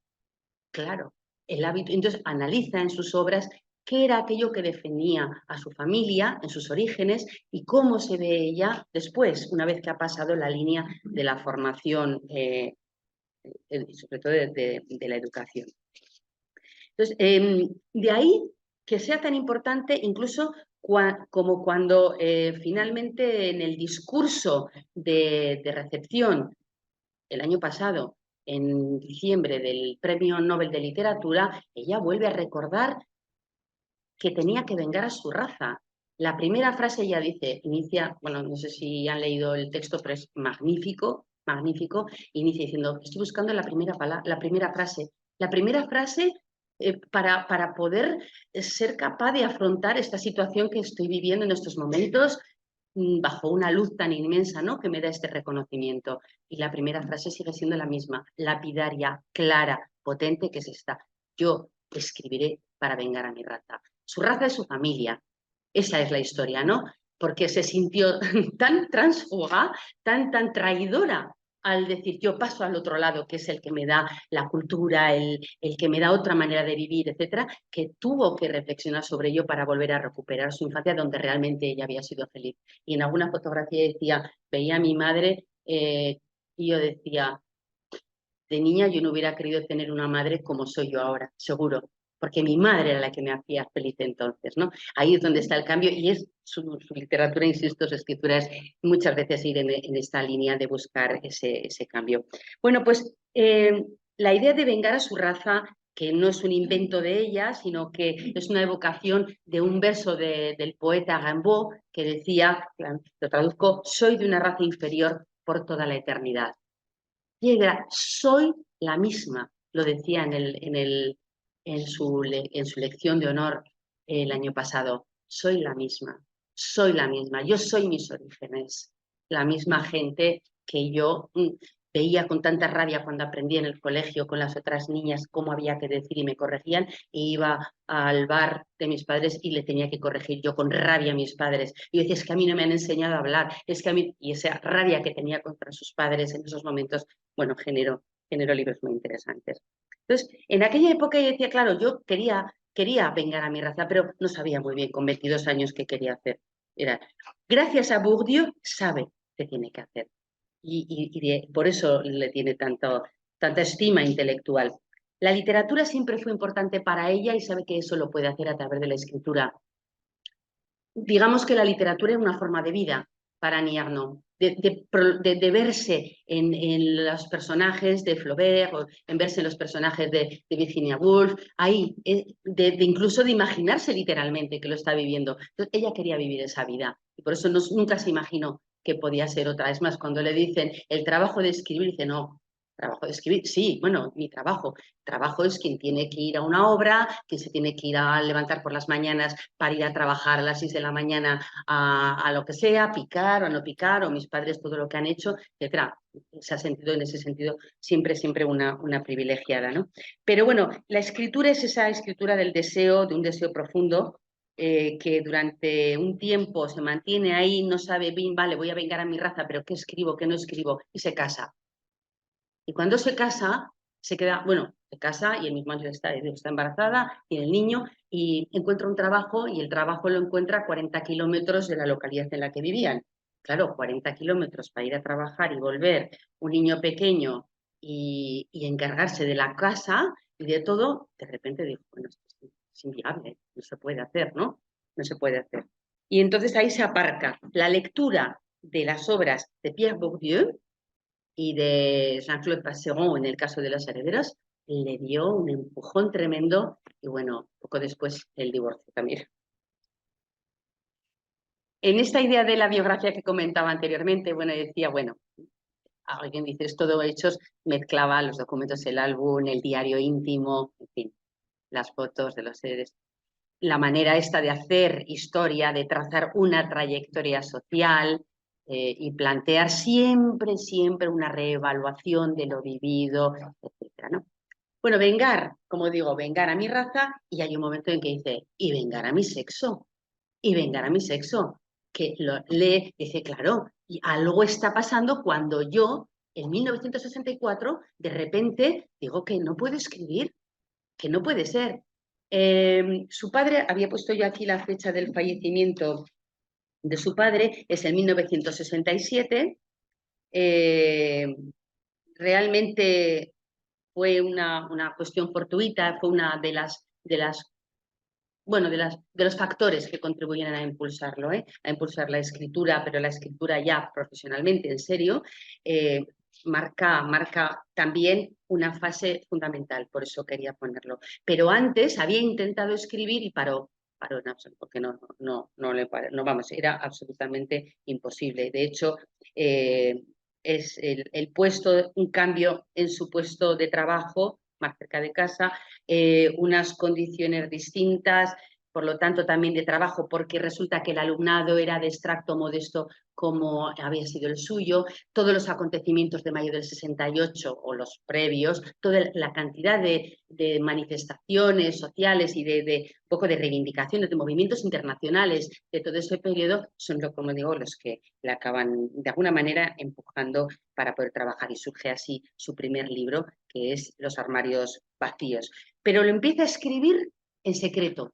claro, el hábito, entonces analiza en sus obras qué era aquello que definía a su familia en sus orígenes y cómo se ve ella después, una vez que ha pasado la línea de la formación, sobre todo de la educación. Entonces, de ahí que sea tan importante incluso como cuando finalmente en el discurso de recepción el año pasado, en diciembre, del Premio Nobel de Literatura, ella vuelve a recordar que tenía que vengar a su raza. La primera frase ella dice, inicia, bueno, no sé si han leído el texto, pero es magnífico, magnífico, inicia diciendo, estoy buscando la primera frase. La primera frase para poder ser capaz de afrontar esta situación que estoy viviendo en estos momentos bajo una luz tan inmensa, ¿no?, que me da este reconocimiento. Y la primera frase sigue siendo la misma, lapidaria, clara, potente, que es esta. Yo escribiré para vengar a mi raza. Su raza es su familia. Esa es la historia, ¿no? Porque se sintió tan transfuga, tan traidora al decir yo paso al otro lado, que es el que me da la cultura, el que me da otra manera de vivir, etcétera, que tuvo que reflexionar sobre ello para volver a recuperar su infancia donde realmente ella había sido feliz. Y en alguna fotografía decía, veía a mi madre y yo decía, de niña yo no hubiera querido tener una madre como soy yo ahora, seguro, porque mi madre era la que me hacía feliz entonces, ¿no? Ahí es donde está el cambio y es su literatura, insisto, su escritura es muchas veces ir en esta línea de buscar ese cambio. Bueno, pues la idea de vengar a su raza, que no es un invento de ella, sino que es una evocación de un verso del poeta Rimbaud que decía, lo traduzco, soy de una raza inferior por toda la eternidad. Llega, soy la misma, lo decía en su lección de honor el año pasado, soy la misma, yo soy mis orígenes, la misma gente que yo veía con tanta rabia cuando aprendí en el colegio con las otras niñas cómo había que decir y me corregían, e iba al bar de mis padres y le tenía que corregir yo con rabia a mis padres. Y yo decía, es que a mí no me han enseñado a hablar, es que a mí, y esa rabia que tenía contra sus padres en esos momentos, bueno, generó libros muy interesantes. Entonces, en aquella época yo decía, claro, yo quería vengar a mi raza, pero no sabía muy bien con 22 años qué quería hacer. Era, gracias a Bourdieu, sabe qué tiene que hacer. Por eso le tiene tanta estima intelectual. La literatura siempre fue importante para ella y sabe que eso lo puede hacer a través de la escritura. Digamos que la literatura es una forma de vida para Annie Ernaux, de verse en los personajes de Flaubert, o en verse en los personajes de Virginia Woolf, ahí, incluso de imaginarse literalmente que lo está viviendo. Entonces, ella quería vivir esa vida y por eso nunca se imaginó que podía ser otra. Es más, cuando le dicen el trabajo de escribir, dice no. Trabajo de escribir, sí, bueno, mi trabajo. Trabajo es quien tiene que ir a una obra, quien se tiene que ir a levantar por las mañanas para ir a trabajar a las 6 de la mañana a lo que sea, picar o no picar, o mis padres todo lo que han hecho, etc. Se ha sentido en ese sentido siempre una privilegiada, ¿no? Pero bueno, la escritura es esa escritura del deseo, de un deseo profundo, que durante un tiempo se mantiene ahí, no sabe bien, vale, voy a vengar a mi raza, pero ¿qué escribo, qué no escribo? Y se casa. Y cuando se casa, se queda, bueno, se casa y el mismo año está embarazada, tiene el niño y encuentra un trabajo y el trabajo lo encuentra a 40 kilómetros de la localidad en la que vivían. Claro, 40 kilómetros para ir a trabajar y volver, un niño pequeño y encargarse de la casa y de todo, de repente dijo, bueno, esto es inviable, no se puede hacer, ¿no? No se puede hacer. Y entonces ahí se aparca la lectura de las obras de Pierre Bourdieu y de Jean-Claude Passeron, en el caso de Los herederos, le dio un empujón tremendo y bueno, poco después el divorcio también. En esta idea de la biografía que comentaba anteriormente, bueno, decía, bueno, alguien dice, es todo hechos, mezclaba los documentos, el álbum, el diario íntimo, en fin, las fotos de los seres. La manera esta de hacer historia, de trazar una trayectoria social y plantear siempre, siempre una reevaluación de lo vivido, etcétera, ¿no? Bueno, vengar, como digo, vengar a mi raza, y hay un momento en que dice, y vengar a mi sexo, y vengar a mi sexo, que lo lee, dice, claro, y algo está pasando cuando yo, en 1964, de repente digo que no puedo escribir, que no puede ser. Su padre, había puesto yo aquí la fecha del fallecimiento de su padre, es el 1967. Realmente fue una cuestión fortuita, fue una de los factores que contribuyen a impulsarlo, a impulsar la escritura, pero la escritura ya profesionalmente, en serio, marca también una fase fundamental, por eso quería ponerlo. Pero antes había intentado escribir y paró en absoluto, porque vamos, era absolutamente imposible. De hecho, es el puesto, un cambio en su puesto de trabajo más cerca de casa, unas condiciones distintas, por lo tanto también de trabajo, porque resulta que el alumnado era de extracto modesto como había sido el suyo, todos los acontecimientos de mayo del 68 o los previos, toda la cantidad de manifestaciones sociales y de un poco de reivindicaciones, de movimientos internacionales de todo ese periodo, son, como digo, los que le acaban de alguna manera empujando para poder trabajar, y surge así su primer libro, que es Los armarios vacíos. Pero lo empieza a escribir en secreto.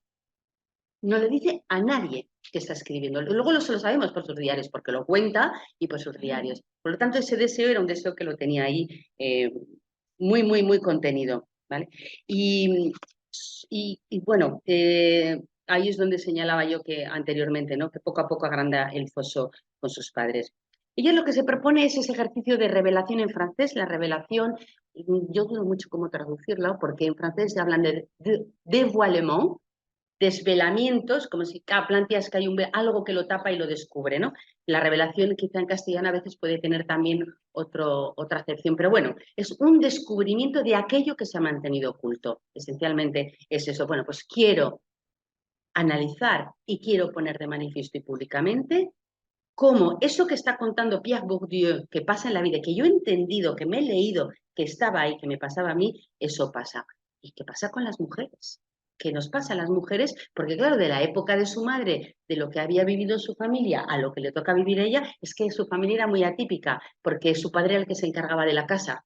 No le dice a nadie que está escribiendo. Luego lo sabemos por sus diarios, porque lo cuenta y por sus diarios. Por lo tanto, ese deseo era un deseo que lo tenía ahí muy, muy, muy contenido, ¿vale? Y bueno, ahí es donde señalaba yo que anteriormente, ¿no? Que poco a poco agranda el foso con sus padres. Ella lo que se propone es ese ejercicio de revelación en francés. La revelación, yo dudo mucho cómo traducirla, porque en francés se hablan de dévoilement, desvelamientos, como si planteas que hay algo que lo tapa y lo descubre, ¿no? La revelación quizá en castellano a veces puede tener también otra acepción, pero bueno, es un descubrimiento de aquello que se ha mantenido oculto. Esencialmente es eso. Bueno, pues quiero analizar y quiero poner de manifiesto y públicamente cómo eso que está contando Pierre Bourdieu, que pasa en la vida, que yo he entendido, que me he leído, que estaba ahí, que me pasaba a mí, eso pasa. ¿Y qué pasa con las mujeres? ¿Qué nos pasa a las mujeres? Porque claro, de la época de su madre, de lo que había vivido su familia a lo que le toca vivir a ella, es que su familia era muy atípica, porque su padre era el que se encargaba de la casa.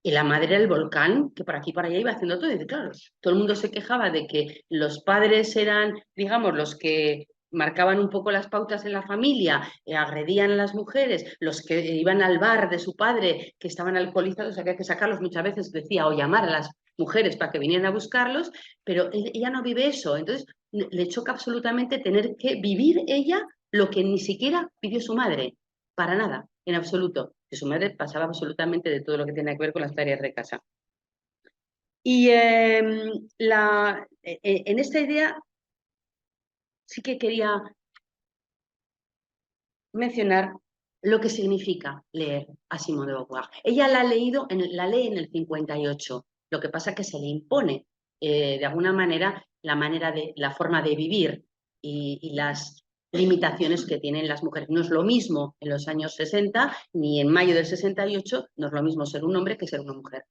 Y la madre era el volcán, que por aquí y por allá iba haciendo todo. Y claro, todo el mundo se quejaba de que los padres eran, digamos, los que marcaban un poco las pautas en la familia, agredían a las mujeres, los que iban al bar de su padre, que estaban alcoholizados, había que sacarlos muchas veces, decía, o llamar a las mujeres para que vinieran a buscarlos, pero ella no vive eso. Entonces le choca absolutamente tener que vivir ella lo que ni siquiera vivió su madre, para nada, en absoluto. Que su madre pasaba absolutamente de todo lo que tiene que ver con las tareas de casa. Y en esta idea sí que quería mencionar lo que significa leer a Simone de Beauvoir. Ella la lee en el 58. Lo que pasa es que se le impone de alguna manera la forma de vivir y las limitaciones que tienen las mujeres. No es lo mismo en los años 60 ni en mayo del 68, no es lo mismo ser un hombre que ser una mujer,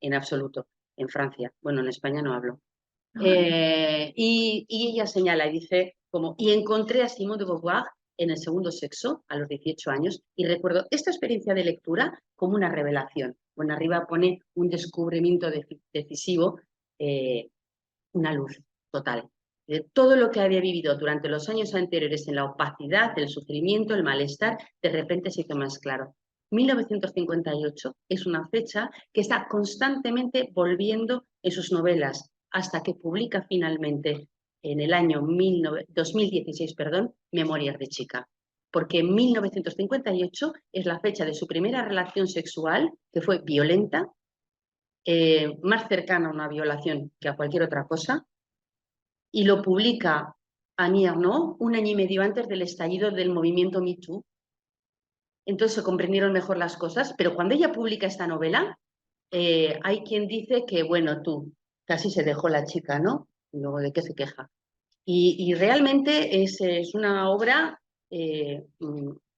en absoluto, en Francia. Bueno, en España no hablo. Y ella señala y dice y encontré a Simone de Beauvoir en El segundo sexo a los 18 años y recuerdo esta experiencia de lectura como una revelación. Bueno, arriba pone un descubrimiento decisivo, una luz total. De todo lo que había vivido durante los años anteriores en la opacidad, el sufrimiento, el malestar, de repente se hizo más claro. 1958 es una fecha que está constantemente volviendo en sus novelas, hasta que publica finalmente en el año 2016, Memorias de chica. Porque en 1958 es la fecha de su primera relación sexual, que fue violenta, más cercana a una violación que a cualquier otra cosa, y lo publica Annie Ernaux un año y medio antes del estallido del movimiento Me Too. entonces se comprendieron mejor las cosas, pero cuando ella publica esta novela, hay quien dice que, bueno, tú, casi se dejó la chica, ¿no? Y luego, ¿de qué se queja? Y realmente es una obra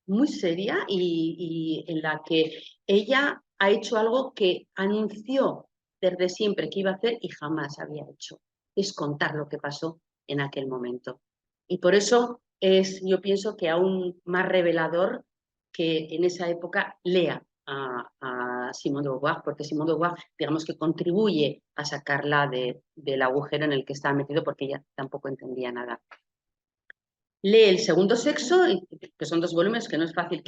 muy seria y en la que ella ha hecho algo que anunció desde siempre que iba a hacer y jamás había hecho, es contar lo que pasó en aquel momento. Y por eso yo pienso que aún más revelador que en esa época lea a Simone de Beauvoir, porque Simone de Beauvoir, digamos que contribuye a sacarla del agujero en el que estaba metido, porque ella tampoco entendía nada. Lee El segundo sexo, que son 2 volúmenes, que no es fácil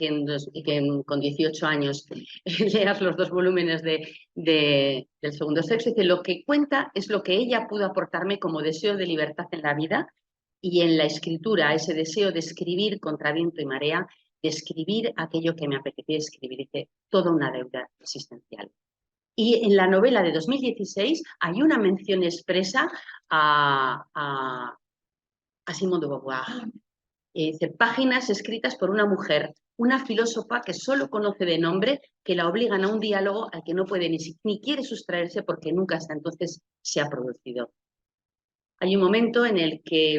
con 18 años leas los 2 volúmenes del segundo sexo. Dice, lo que cuenta es lo que ella pudo aportarme como deseo de libertad en la vida y en la escritura, ese deseo de escribir contra viento y marea, de escribir aquello que me apetecía escribir. Dice, toda una deuda existencial. Y en la novela de 2016 hay una mención expresa a Simone de Beauvoir. Dice, páginas escritas por una mujer, una filósofa que solo conoce de nombre, que la obligan a un diálogo al que no puede ni quiere sustraerse porque nunca hasta entonces se ha producido. Hay un momento en el que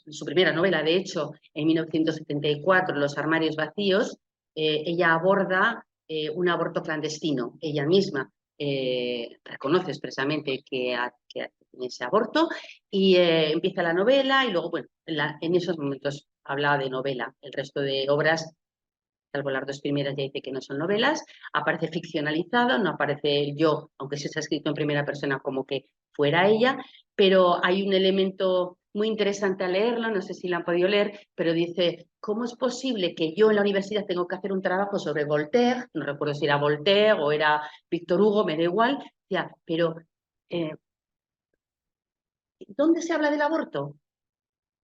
su primera novela, de hecho, en 1974, Los armarios vacíos, ella aborda un aborto clandestino. Ella misma reconoce expresamente que tiene ese aborto y empieza la novela y luego, bueno, en esos momentos hablaba de novela. El resto de obras, salvo las 2 primeras, ya dice que no son novelas, aparece ficcionalizado, no aparece el yo, aunque se ha escrito en primera persona como que fuera ella, pero hay un elemento muy interesante al leerlo, no sé si lo han podido leer, pero dice, ¿cómo es posible que yo en la universidad tengo que hacer un trabajo sobre Voltaire? No recuerdo si era Voltaire o era Víctor Hugo, me da igual, ya, pero ¿dónde se habla del aborto?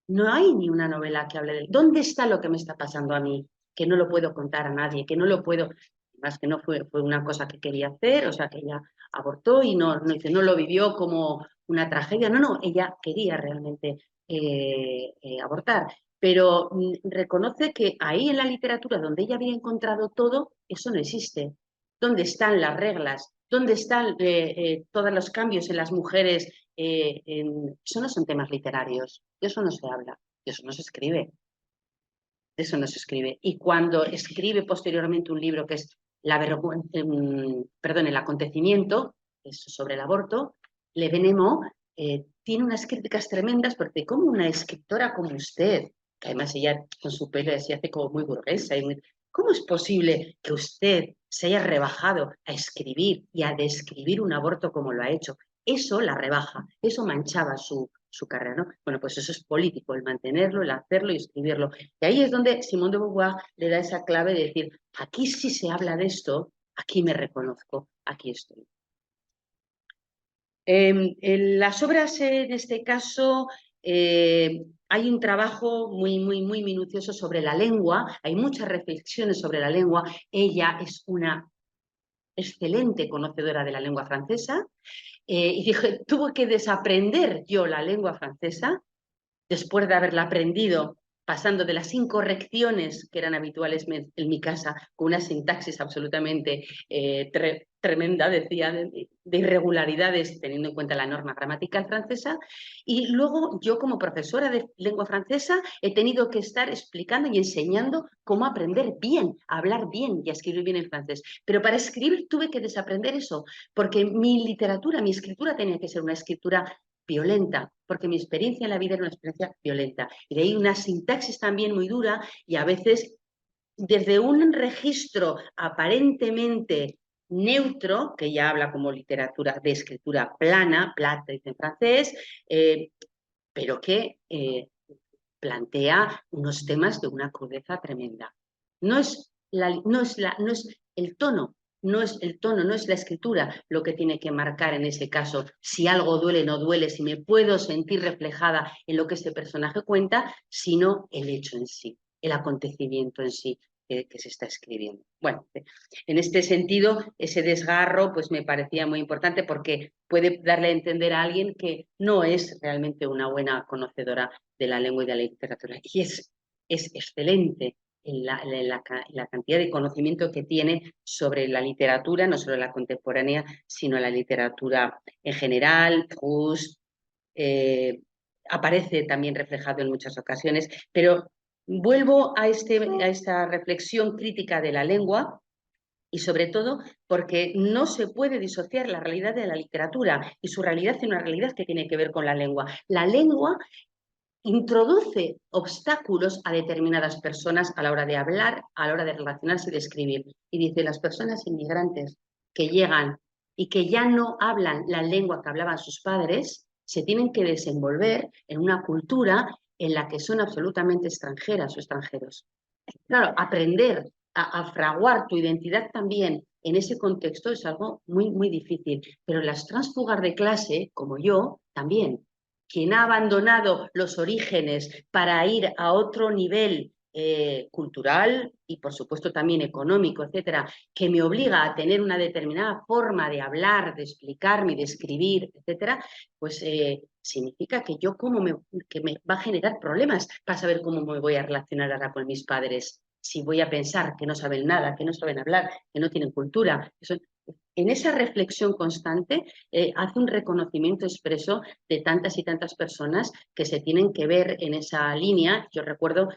No hay ni una novela que hable de ¿dónde está lo que me está pasando a mí? Que no lo puedo contar a nadie, que no lo puedo, más que no fue una cosa que quería hacer, o sea, que ella abortó y no lo vivió como una tragedia, no, ella quería realmente abortar, pero reconoce que ahí en la literatura donde ella había encontrado todo, eso no existe. ¿Dónde están las reglas? ¿Dónde están todos los cambios en las mujeres? Eso no son temas literarios, de eso no se habla, de eso no se escribe, de eso no se escribe. Y cuando escribe posteriormente un libro que es el acontecimiento, es sobre el aborto, Le Veneno, tiene unas críticas tremendas porque como una escritora como usted, que además ella con su pelo se hace como muy burguesa, ¿cómo es posible que usted se haya rebajado a escribir y a describir un aborto como lo ha hecho? Eso la rebaja, eso manchaba su carrera, ¿no? Bueno, pues eso es político, el mantenerlo, el hacerlo y escribirlo. Y ahí es donde Simone de Beauvoir le da esa clave de decir, aquí sí se habla de esto, aquí me reconozco, aquí estoy. En las obras, en este caso, hay un trabajo muy minucioso sobre la lengua, hay muchas reflexiones sobre la lengua. Ella es una excelente conocedora de la lengua francesa y dije, tuve que desaprender yo la lengua francesa después de haberla aprendido, pasando de las incorrecciones que eran habituales en mi casa, con una sintaxis absolutamente tremenda, decía, de irregularidades, teniendo en cuenta la norma gramatical francesa. Y luego yo, como profesora de lengua francesa, he tenido que estar explicando y enseñando cómo aprender bien, a hablar bien y a escribir bien en francés. Pero para escribir tuve que desaprender eso, porque mi literatura, mi escritura tenía que ser una escritura violenta, porque mi experiencia en la vida era una experiencia violenta. Y de ahí una sintaxis también muy dura y a veces desde un registro aparentemente neutro, que ya habla como literatura de escritura plana, plate dice en francés, pero que plantea unos temas de una crudeza tremenda. No es el tono, no es el tono, no es la escritura lo que tiene que marcar en ese caso si algo duele o no duele, si me puedo sentir reflejada en lo que ese personaje cuenta, sino el hecho en sí, el acontecimiento en sí que se está escribiendo. Bueno, en este sentido, ese desgarro pues me parecía muy importante porque puede darle a entender a alguien que no es realmente una buena conocedora de la lengua y de la literatura. Y es excelente la cantidad de conocimiento que tiene sobre la literatura, no solo la contemporánea, sino la literatura en general. Proust aparece también reflejado en muchas ocasiones, pero vuelvo a esta reflexión crítica de la lengua, y sobre todo porque no se puede disociar la realidad de la literatura, y su realidad es una realidad que tiene que ver con la lengua. La lengua introduce obstáculos a determinadas personas a la hora de hablar, a la hora de relacionarse y de escribir. Y dice, las personas inmigrantes que llegan y que ya no hablan la lengua que hablaban sus padres, se tienen que desenvolver en una cultura en la que son absolutamente extranjeras o extranjeros. Claro, aprender a fraguar tu identidad también en ese contexto es algo muy, muy difícil. Pero las tránsfugas de clase, como yo, también. Quien ha abandonado los orígenes para ir a otro nivel cultural y, por supuesto, también económico, etcétera, que me obliga a tener una determinada forma de hablar, de explicarme, de escribir, etcétera, pues significa que que me va a generar problemas para saber cómo me voy a relacionar ahora con mis padres. Si voy a pensar que no saben nada, que no saben hablar, que no tienen cultura. En esa reflexión constante hace un reconocimiento expreso de tantas y tantas personas que se tienen que ver en esa línea. Yo recuerdo,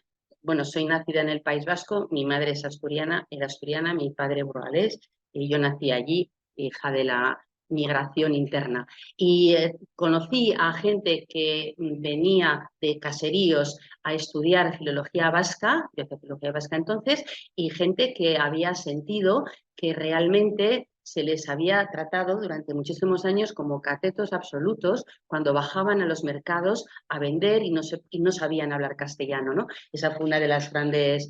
bueno, soy nacida en el País Vasco, mi madre es asturiana, era asturiana, mi padre burgalés, y yo nací allí, hija de la migración interna. Y conocí a gente que venía de caseríos a estudiar filología vasca, yo hacía filología vasca entonces, y gente que había sentido que realmente se les había tratado durante muchísimos años como catetos absolutos cuando bajaban a los mercados a vender y no sabían hablar castellano, ¿no? Esa fue una de las grandes...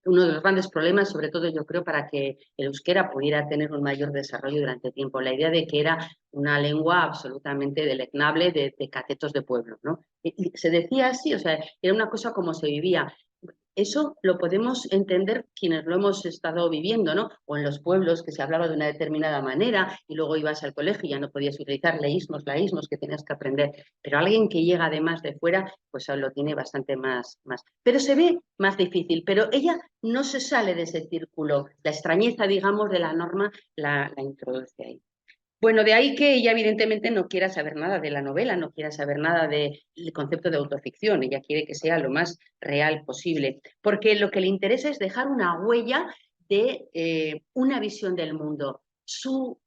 uno de los grandes problemas, sobre todo yo creo, para que el euskera pudiera tener un mayor desarrollo durante tiempo, la idea de que era una lengua absolutamente deleznable de catetos de pueblo, ¿no? Y se decía así, o sea, era una cosa como se vivía. Eso lo podemos entender quienes lo hemos estado viviendo, ¿no? O en los pueblos que se hablaba de una determinada manera y luego ibas al colegio y ya no podías utilizar leísmos, laísmos que tenías que aprender. Pero alguien que llega además de fuera, pues lo tiene bastante más. Pero se ve más difícil. Pero ella no se sale de ese círculo. La extrañeza, digamos, de la norma la introduce ahí. Bueno, de ahí que ella evidentemente no quiera saber nada de la novela, no quiera saber nada del concepto de autoficción, ella quiere que sea lo más real posible, porque lo que le interesa es dejar una huella de una visión del mundo. Su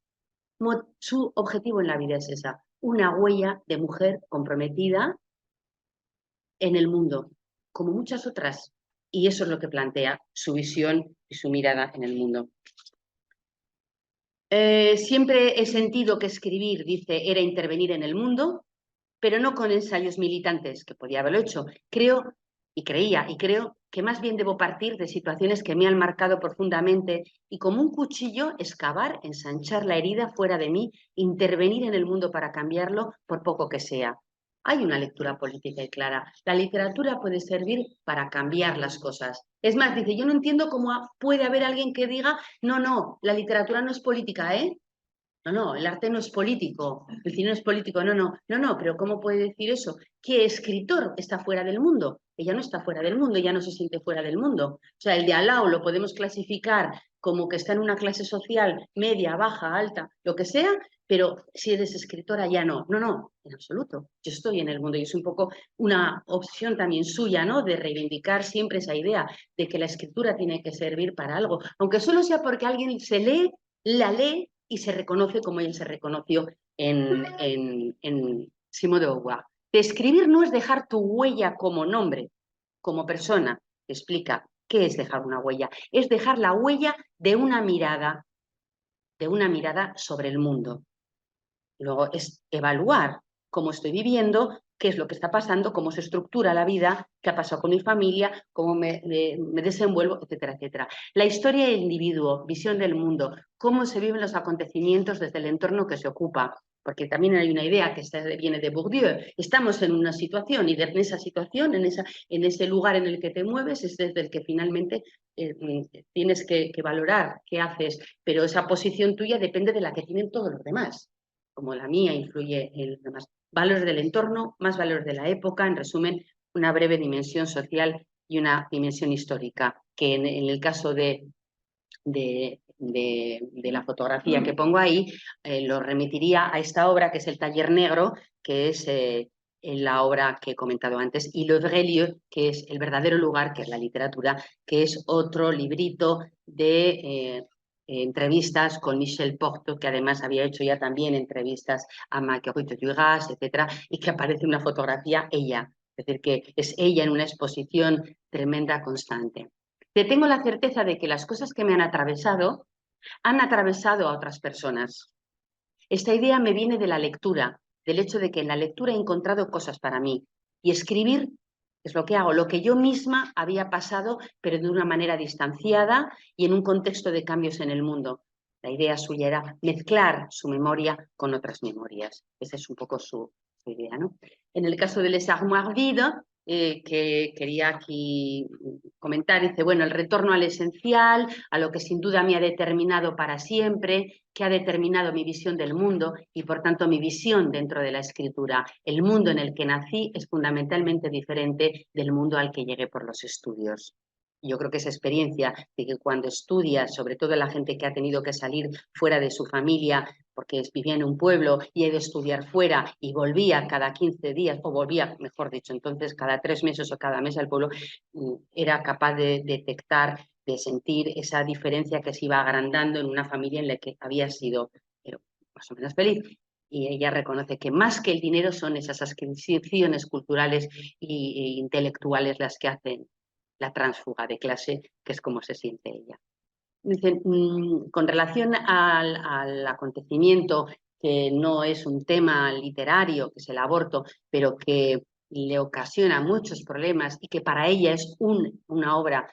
objetivo en la vida es esa, una huella de mujer comprometida en el mundo, como muchas otras, y eso es lo que plantea su visión y su mirada en el mundo. Siempre he sentido que escribir, dice, era intervenir en el mundo, pero no con ensayos militantes, que podía haberlo hecho. Creo y creo que más bien debo partir de situaciones que me han marcado profundamente y como un cuchillo excavar, ensanchar la herida fuera de mí, intervenir en el mundo para cambiarlo, por poco que sea. Hay una lectura política y clara. La literatura puede servir para cambiar las cosas. Es más, dice, yo no entiendo cómo puede haber alguien que diga, no, la literatura no es política, ¿eh? No, el arte no es político, el cine no es político, no, pero ¿cómo puede decir eso? ¿Qué escritor está fuera del mundo? Ella no está fuera del mundo, ella no se siente fuera del mundo. O sea, el de al lado lo podemos clasificar como que está en una clase social media, baja, alta, lo que sea, pero si eres escritora ya no, en absoluto. Yo estoy en el mundo y es un poco una opción también suya, ¿no? De reivindicar siempre esa idea de que la escritura tiene que servir para algo, aunque solo sea porque alguien la lee y se reconoce como ella se reconoció en Simone de Beauvoir. De escribir no es dejar tu huella como nombre, como persona, explica qué es dejar una huella. Es dejar la huella de una mirada sobre el mundo. Luego es evaluar cómo estoy viviendo, qué es lo que está pasando, cómo se estructura la vida, qué ha pasado con mi familia, cómo me desenvuelvo, etcétera, etcétera. La historia del individuo, visión del mundo, cómo se viven los acontecimientos desde el entorno que se ocupa, porque también hay una idea que viene de Bourdieu. Estamos en una situación y en esa situación, en ese lugar en el que te mueves, es desde el que finalmente tienes que valorar qué haces, pero esa posición tuya depende de la que tienen todos los demás, como la mía influye en los demás. Valores del entorno, más valores de la época, en resumen, una breve dimensión social y una dimensión histórica, que en el caso de la fotografía que pongo ahí, lo remitiría a esta obra, que es El Taller Negro, que es en la obra que he comentado antes, y Le Vrai Lieu, que es El Verdadero Lugar, que es la literatura, que es otro librito de entrevistas con Michel Porto, que además había hecho ya también entrevistas a Marguerite Duras, etcétera, y que aparece una fotografía ella, es decir, que es ella en una exposición tremenda, constante. Tengo la certeza de que las cosas que me han atravesado a otras personas. Esta idea me viene de la lectura, del hecho de que en la lectura he encontrado cosas para mí. Y escribir es lo que hago, lo que yo misma había pasado, pero de una manera distanciada y en un contexto de cambios en el mundo. La idea suya era mezclar su memoria con otras memorias. Esa es un poco su idea, ¿no? En el caso de Les Armoires Vides, que quería aquí comentar, dice, bueno, el retorno al esencial, a lo que sin duda me ha determinado para siempre, que ha determinado mi visión del mundo y, por tanto, mi visión dentro de la escritura. El mundo en el que nací es fundamentalmente diferente del mundo al que llegué por los estudios. Yo creo que esa experiencia de que cuando estudias, sobre todo la gente que ha tenido que salir fuera de su familia, porque vivía en un pueblo y he de estudiar fuera y volvía cada 15 días, o volvía, mejor dicho, entonces cada 3 meses o cada mes al pueblo, era capaz de detectar, de sentir esa diferencia que se iba agrandando en una familia en la que había sido más o menos feliz. Y ella reconoce que más que el dinero son esas adquisiciones culturales e intelectuales las que hacen la tránsfuga de clase, que es como se siente ella. Dicen, con relación al acontecimiento, que no es un tema literario, que es el aborto, pero que le ocasiona muchos problemas y que para ella es una obra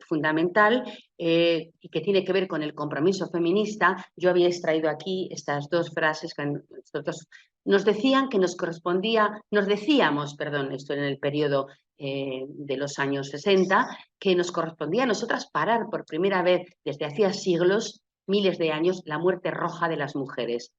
fundamental y que tiene que ver con el compromiso feminista, yo había extraído aquí estas dos frases que nosotros nos decían que nos correspondía, nos decíamos, perdón, esto en el periodo de los años 60, que nos correspondía a nosotras parar por primera vez desde hacía siglos, miles de años, la muerte roja de las mujeres.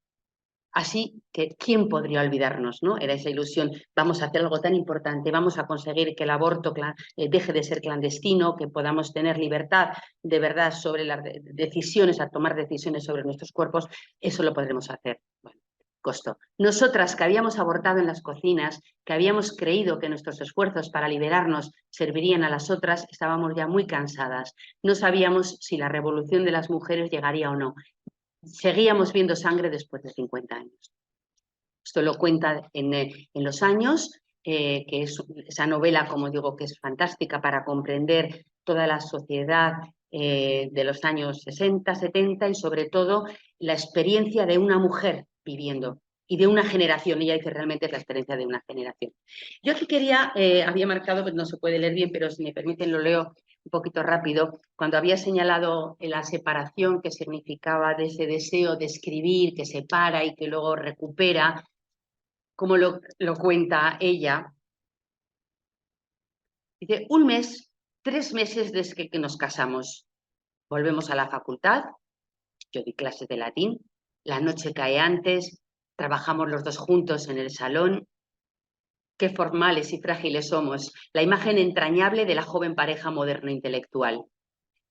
Así que, ¿quién podría olvidarnos, no? Era esa ilusión, vamos a hacer algo tan importante, vamos a conseguir que el aborto deje de ser clandestino, que podamos tener libertad de verdad sobre las decisiones, a tomar decisiones sobre nuestros cuerpos, eso lo podremos hacer. Bueno, costó. Nosotras que habíamos abortado en las cocinas, que habíamos creído que nuestros esfuerzos para liberarnos servirían a las otras, estábamos ya muy cansadas. No sabíamos si la revolución de las mujeres llegaría o no. Seguíamos viendo sangre después de 50 años. Esto lo cuenta en Los años, que es esa novela, como digo, que es fantástica para comprender toda la sociedad de los años 60, 70 y sobre todo la experiencia de una mujer viviendo y de una generación. Ella dice realmente es la experiencia de una generación. Yo aquí quería, había marcado, pues no se puede leer bien, pero si me permiten lo leo un poquito rápido, cuando había señalado la separación que significaba de ese deseo de escribir, que separa y que luego recupera, como lo cuenta ella. Dice, 1 mes, 3 meses desde que nos casamos. Volvemos a la facultad, yo di clases de latín, la noche cae antes, trabajamos los dos juntos en el salón. Qué formales y frágiles somos, la imagen entrañable de la joven pareja moderna intelectual,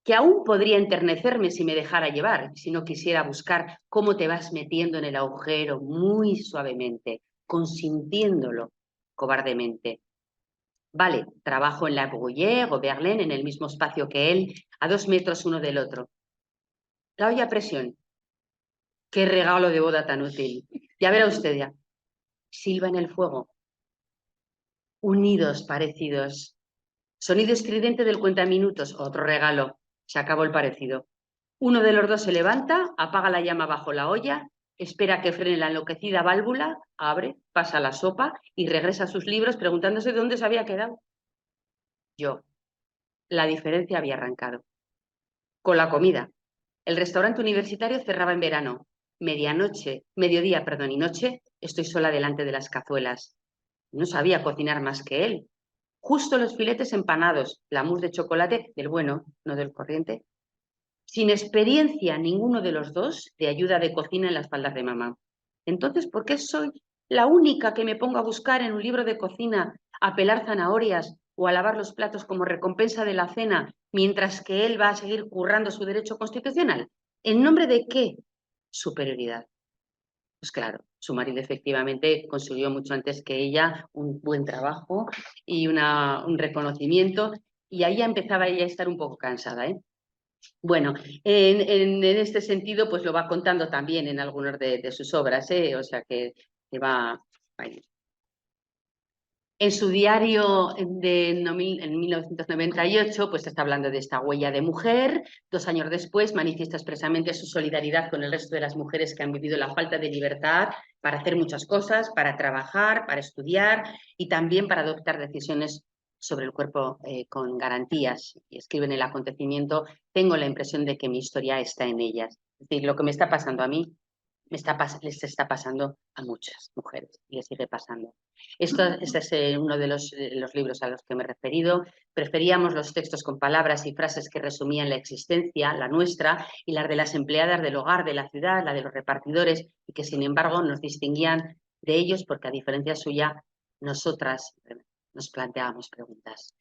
que aún podría enternecerme si me dejara llevar, si no quisiera buscar cómo te vas metiendo en el agujero muy suavemente, consintiéndolo cobardemente. Vale, trabajo en La Bruyère o Berlín, en el mismo espacio que él, a 2 metros uno del otro. La olla a presión. Qué regalo de boda tan útil. Ya verá usted ya. Silba en el fuego. Unidos, parecidos. Sonido estridente del cuentaminutos. Otro regalo. Se acabó el parecido. Uno de los dos se levanta, apaga la llama bajo la olla, espera que frene la enloquecida válvula, abre, pasa la sopa y regresa a sus libros preguntándose de dónde se había quedado. Yo. La diferencia había arrancado. Con la comida. El restaurante universitario cerraba en verano. Mediodía, y noche, estoy sola delante de las cazuelas. No sabía cocinar más que él. Justo los filetes empanados, la mousse de chocolate, del bueno, no del corriente. Sin experiencia ninguno de los dos de ayuda de cocina en las faldas de mamá. Entonces, ¿por qué soy la única que me pongo a buscar en un libro de cocina, a pelar zanahorias o a lavar los platos como recompensa de la cena, mientras que él va a seguir currando su derecho constitucional? ¿En nombre de qué superioridad? Pues claro, su marido efectivamente consiguió mucho antes que ella un buen trabajo y un reconocimiento, y ahí ya empezaba ella a estar un poco cansada, ¿eh? Bueno, en este sentido, pues lo va contando también en algunas de sus obras, ¿eh? O sea que va ahí. En su diario en 1998, pues está hablando de esta huella de mujer. 2 años después manifiesta expresamente su solidaridad con el resto de las mujeres que han vivido la falta de libertad para hacer muchas cosas, para trabajar, para estudiar y también para adoptar decisiones sobre el cuerpo con garantías. Y escribe en el acontecimiento: tengo la impresión de que mi historia está en ellas. Es decir, lo que me está pasando a mí les está pasando a muchas mujeres y les sigue pasando. Este es uno de los libros a los que me he referido. Preferíamos los textos con palabras y frases que resumían la existencia, la nuestra, y las de las empleadas del hogar, de la ciudad, la de los repartidores, y que sin embargo nos distinguían de ellos porque, a diferencia suya, nosotras nos planteábamos preguntas.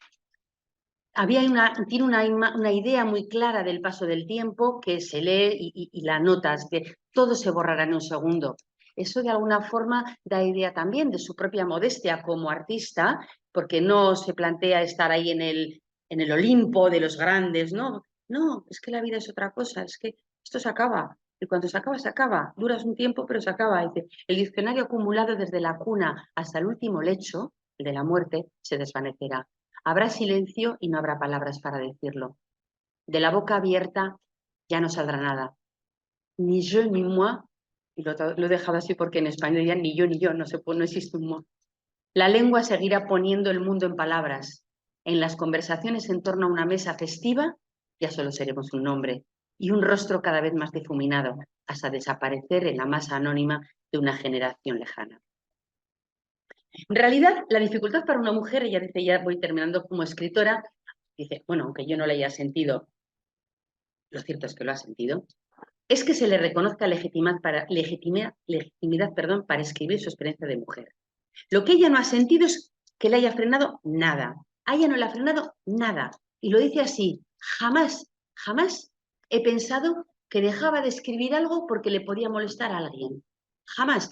Tiene una idea muy clara del paso del tiempo que se lee y la notas, que todo se borrará en un segundo. Eso de alguna forma da idea también de su propia modestia como artista, porque no se plantea estar ahí en el Olimpo de los grandes, ¿no? No, es que la vida es otra cosa, es que esto se acaba. Y cuando se acaba, se acaba. Duras un tiempo, pero se acaba. Dice, el diccionario acumulado desde la cuna hasta el último lecho, el de la muerte, se desvanecerá. Habrá silencio y no habrá palabras para decirlo. De la boca abierta ya no saldrá nada. Ni yo ni moi, y lo he dejado así porque en español ya ni yo, no existe un moi. La lengua seguirá poniendo el mundo en palabras. En las conversaciones en torno a una mesa festiva ya solo seremos un nombre y un rostro cada vez más difuminado, hasta desaparecer en la masa anónima de una generación lejana. En realidad, la dificultad para una mujer, ella dice, ya voy terminando como escritora, dice, bueno, aunque yo no la haya sentido, lo cierto es que lo ha sentido, es que se le reconozca legitimidad para escribir su experiencia de mujer. Lo que ella no ha sentido es que le haya frenado nada. A ella no le ha frenado nada. Y lo dice así: jamás, jamás he pensado que dejaba de escribir algo porque le podía molestar a alguien. Jamás.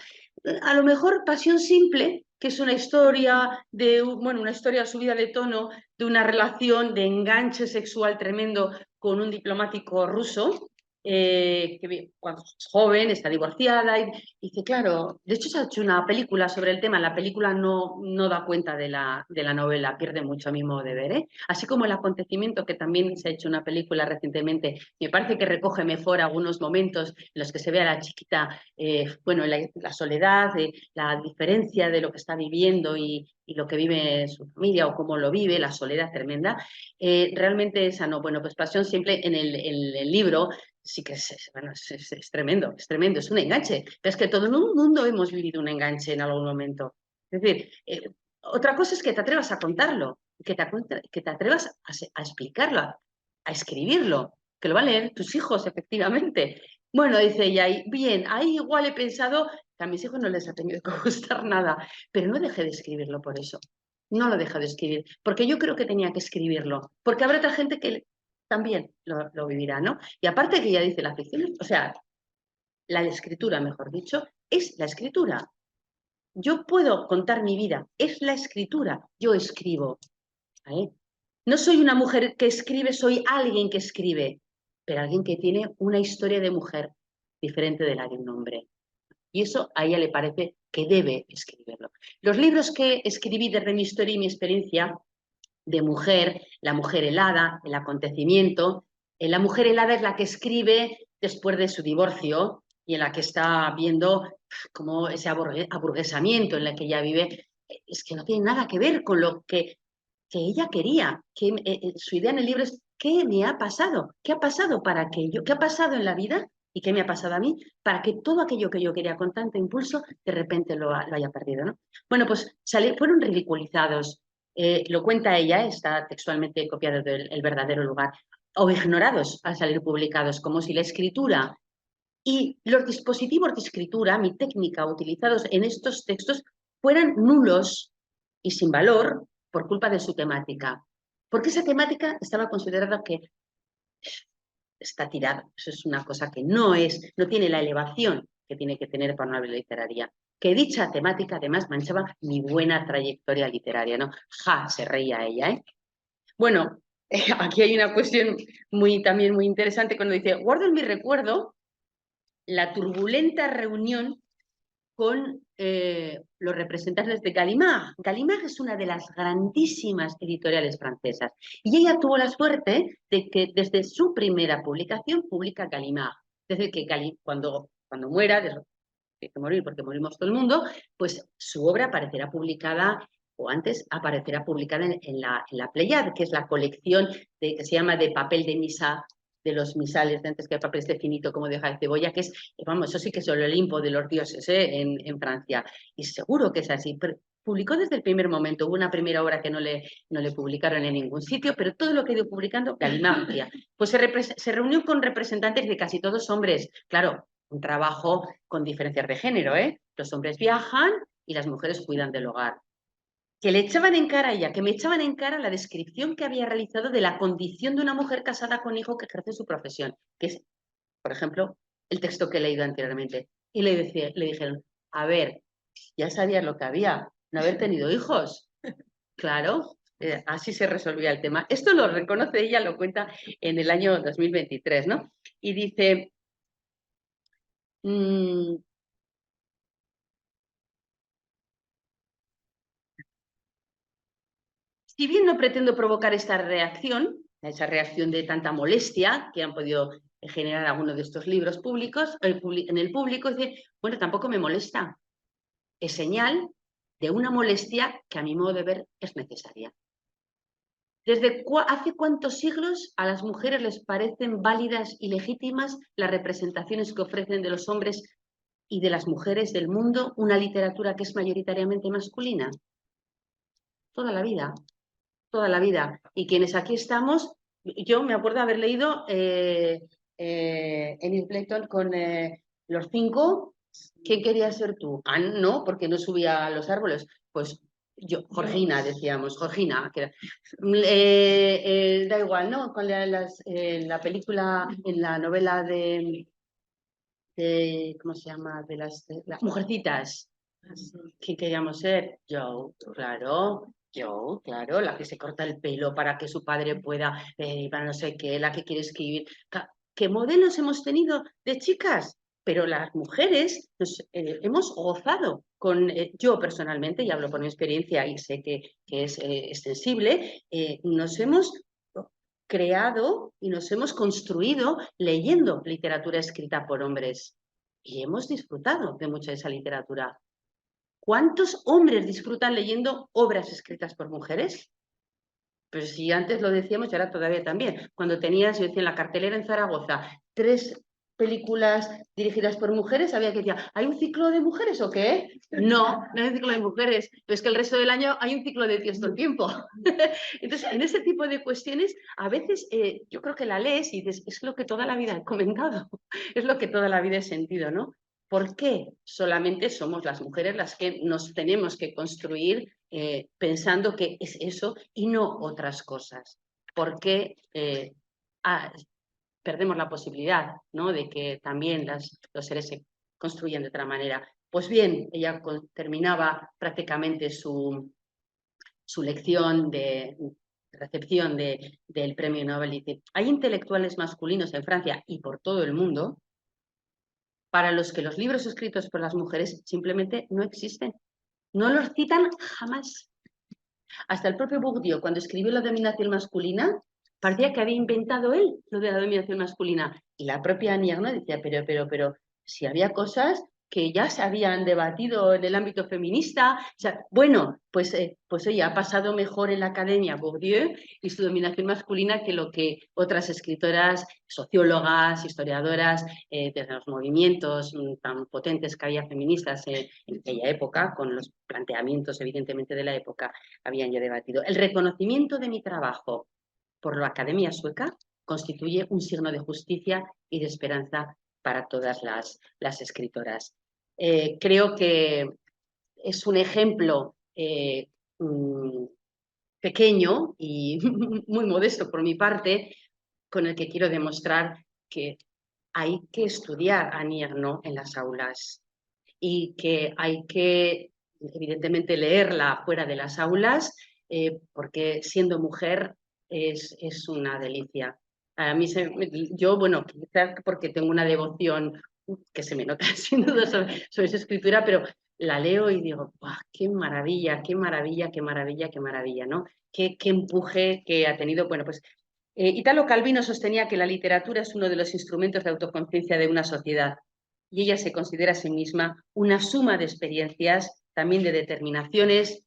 A lo mejor Pasión Simple, que es una historia una historia subida de tono de una relación de enganche sexual tremendo con un diplomático ruso, que cuando es joven, está divorciada, y dice, claro, de hecho se ha hecho una película sobre el tema. La película no da cuenta de la novela, pierde mucho a mi modo de ver, ¿eh? Así como El acontecimiento, que también se ha hecho una película recientemente, me parece que recoge mejor algunos momentos en los que se ve a la chiquita, la soledad, la diferencia de lo que está viviendo y lo que vive su familia o cómo lo vive, la soledad tremenda. Realmente esa no. Bueno, pues Pasión Simple en el libro sí que es tremendo, es un enganche. Pero es que todo el mundo hemos vivido un enganche en algún momento. Es decir, otra cosa es que te atrevas a contarlo, que te atrevas a explicarlo, a escribirlo, que lo van a leer tus hijos, efectivamente. Bueno, dice ella, bien, ahí igual he pensado que a mis hijos no les ha tenido que gustar nada, pero no dejé de escribirlo por eso. No lo dejé de escribir, porque yo creo que tenía que escribirlo, porque habrá otra gente que también lo vivirá, ¿no? Y aparte que ella dice, la ficción, o sea, la escritura, mejor dicho, es la escritura. Yo puedo contar mi vida, es la escritura, yo escribo. ¿Vale? No soy una mujer que escribe, soy alguien que escribe, pero alguien que tiene una historia de mujer diferente de la de un hombre. Y eso a ella le parece que debe escribirlo. Los libros que escribí desde mi historia y mi experiencia de mujer, La mujer helada, El acontecimiento. La mujer helada es la que escribe después de su divorcio y en la que está viendo como ese aburguesamiento en el que ella vive, es que no tiene nada que ver con lo que ella quería. Su idea en el libro es: ¿qué me ha pasado? ¿Qué ha pasado para que yo? ¿Qué ha pasado en la vida? ¿Y qué me ha pasado a mí para que todo aquello que yo quería con tanto impulso de repente lo haya perdido, ¿no? Bueno, pues fueron ridiculizados, lo cuenta ella, está textualmente copiado del El verdadero lugar, o ignorados al salir publicados, como si la escritura y los dispositivos de escritura, mi técnica, utilizados en estos textos, fueran nulos y sin valor, por culpa de su temática. Porque esa temática estaba considerada que está tirada. Eso es una cosa que no tiene la elevación que tiene que tener para una obra literaria. Que dicha temática además manchaba mi buena trayectoria literaria, ¿no? Ja, se reía ella, ¿eh? Bueno, aquí hay una cuestión también muy interesante cuando dice, guardo en mi recuerdo la turbulenta reunión con los representantes de Gallimard. Gallimard es una de las grandísimas editoriales francesas y ella tuvo la suerte de que desde su primera publicación publica Gallimard. Desde que cuando muera, tiene que morir porque morimos todo el mundo, pues su obra aparecerá publicada o antes aparecerá publicada en la Pléiade, que es la colección que se llama de papel de misa, de los misales de antes, que el papel esté finito como de hoja de cebolla, que es, vamos, eso sí que es el Olimpo de los dioses en Francia. Y seguro que es así. Pero publicó desde el primer momento. Hubo una primera obra que no le publicaron en ningún sitio, pero todo lo que ha ido publicando, Gallimard. Pues se reunió con representantes de casi todos hombres. Claro, un trabajo con diferencias de género, ¿eh? Los hombres viajan y las mujeres cuidan del hogar. Que le echaban en cara a ella, que me echaban en cara la descripción que había realizado de la condición de una mujer casada con hijo que ejerce su profesión, que es, por ejemplo, el texto que he leído anteriormente. Y le dijeron, a ver, ya sabías lo que había, no haber tenido hijos. Claro, así se resolvía el tema. Esto lo reconoce ella, lo cuenta en el año 2023, ¿no? Y dice, si bien no pretendo provocar esa reacción de tanta molestia que han podido generar algunos de estos libros públicos, en el público, dice, bueno, tampoco me molesta. Es señal de una molestia que a mi modo de ver es necesaria. ¿Desde hace cuántos siglos a las mujeres les parecen válidas y legítimas las representaciones que ofrecen de los hombres y de las mujeres del mundo una literatura que es mayoritariamente masculina? Toda la vida. Toda la vida. Y quienes aquí estamos, yo me acuerdo haber leído Enid Blyton con los 5. ¿Quién quería ser tú? Ah, no, porque no subía a los árboles. Pues yo, Georgina, decíamos, Georgina. Que da igual, ¿no? Con la película, en la novela ¿cómo se llama? De las Mujercitas. ¿Quién queríamos ser? Yo, claro. Yo, claro, la que se corta el pelo para que su padre pueda, para no sé qué, la que quiere escribir. ¿Qué modelos hemos tenido de chicas? Pero las mujeres hemos gozado con, yo personalmente, y hablo por mi experiencia y sé que es extensible, nos hemos creado y nos hemos construido leyendo literatura escrita por hombres. Y hemos disfrutado de mucha de esa literatura. ¿Cuántos hombres disfrutan leyendo obras escritas por mujeres? Pero si antes lo decíamos y ahora todavía también. Cuando tenías, yo decía, en la cartelera en Zaragoza, 3 películas dirigidas por mujeres, había que decir, ¿hay un ciclo de mujeres o qué? No, no hay un ciclo de mujeres, pero es que el resto del año hay un ciclo de tíos todo el tiempo. Entonces, en ese tipo de cuestiones, a veces yo creo que la lees y dices, es lo que toda la vida he comentado, es lo que toda la vida he sentido, ¿no? ¿Por qué solamente somos las mujeres las que nos tenemos que construir pensando que es eso y no otras cosas? ¿Por qué perdemos la posibilidad, ¿no?, de que también los seres se construyan de otra manera? Pues bien, ella terminaba prácticamente su lección de recepción del premio Nobel y dice, hay intelectuales masculinos en Francia y por todo el mundo para los que los libros escritos por las mujeres simplemente no existen. No los citan jamás. Hasta el propio Bourdieu, cuando escribió La dominación masculina, parecía que había inventado él lo de la dominación masculina. Y la propia Annie Ernaux decía, pero, si había cosas que ya se habían debatido en el ámbito feminista. O sea, bueno, pues oye, ha pasado mejor en la academia Bourdieu y su dominación masculina que lo que otras escritoras, sociólogas, historiadoras de los movimientos tan potentes que había feministas en aquella época, con los planteamientos evidentemente de la época, habían ya debatido. El reconocimiento de mi trabajo por la Academia Sueca constituye un signo de justicia y de esperanza para todas las escritoras. Creo que es un ejemplo pequeño y muy modesto por mi parte, con el que quiero demostrar que hay que estudiar a Annie Ernaux en las aulas y que hay que, evidentemente, leerla fuera de las aulas, porque siendo mujer es una delicia. A mí yo, bueno, quizás porque tengo una devoción que se me nota sin duda sobre su escritura, pero la leo y digo, ¡buah, qué maravilla, qué maravilla, qué maravilla, qué maravilla, ¿no? Qué empuje que ha tenido. Bueno, pues Italo Calvino sostenía que la literatura es uno de los instrumentos de autoconciencia de una sociedad y ella se considera a sí misma una suma de experiencias, también de determinaciones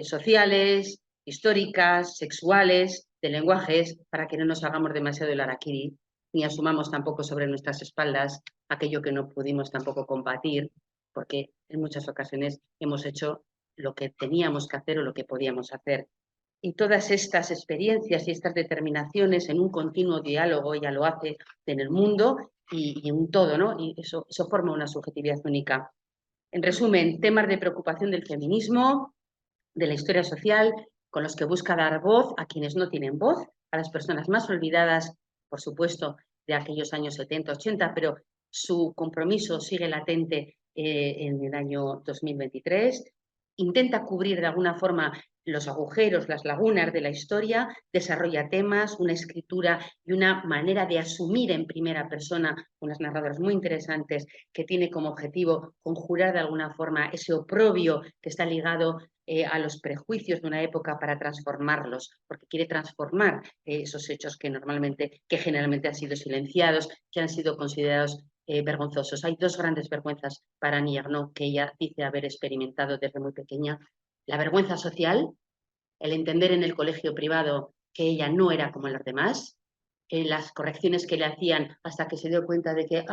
sociales, históricas, sexuales, de lenguajes, para que no nos hagamos demasiado el harakiri, ni asumamos tampoco sobre nuestras espaldas aquello que no pudimos tampoco combatir, porque en muchas ocasiones hemos hecho lo que teníamos que hacer o lo que podíamos hacer. Y todas estas experiencias y estas determinaciones en un continuo diálogo, ella lo hace en el mundo y en un todo, ¿no? Y eso forma una subjetividad única. En resumen, temas de preocupación del feminismo, de la historia social, con los que busca dar voz a quienes no tienen voz, a las personas más olvidadas, por supuesto, de aquellos años 70, 80, pero su compromiso sigue latente en el año 2023. Intenta cubrir de alguna forma los agujeros, las lagunas de la historia, desarrolla temas, una escritura y una manera de asumir en primera persona, unas narradoras muy interesantes, que tiene como objetivo conjurar de alguna forma ese oprobio que está ligado a los prejuicios de una época para transformarlos, porque quiere transformar esos hechos que generalmente han sido silenciados, que han sido considerados vergonzosos. Hay dos grandes vergüenzas para Annie Ernaux que ella dice haber experimentado desde muy pequeña. La vergüenza social, el entender en el colegio privado que ella no era como los demás, las correcciones que le hacían hasta que se dio cuenta de que,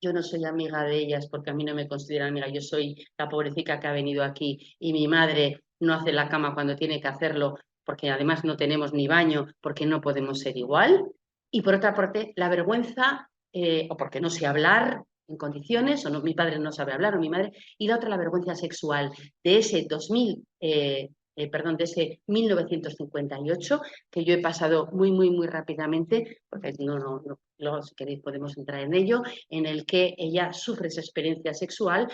yo no soy amiga de ellas porque a mí no me consideran amiga, yo soy la pobrecita que ha venido aquí y mi madre no hace la cama cuando tiene que hacerlo porque además no tenemos ni baño porque no podemos ser igual. Y por otra parte, la vergüenza, o porque no sé hablar en condiciones, o no, mi padre no sabe hablar, o mi madre, y la otra la vergüenza sexual de ese 2000, de ese 1958, que yo he pasado muy, muy, muy rápidamente, porque luego si queréis podemos entrar en ello, en el que ella sufre esa experiencia sexual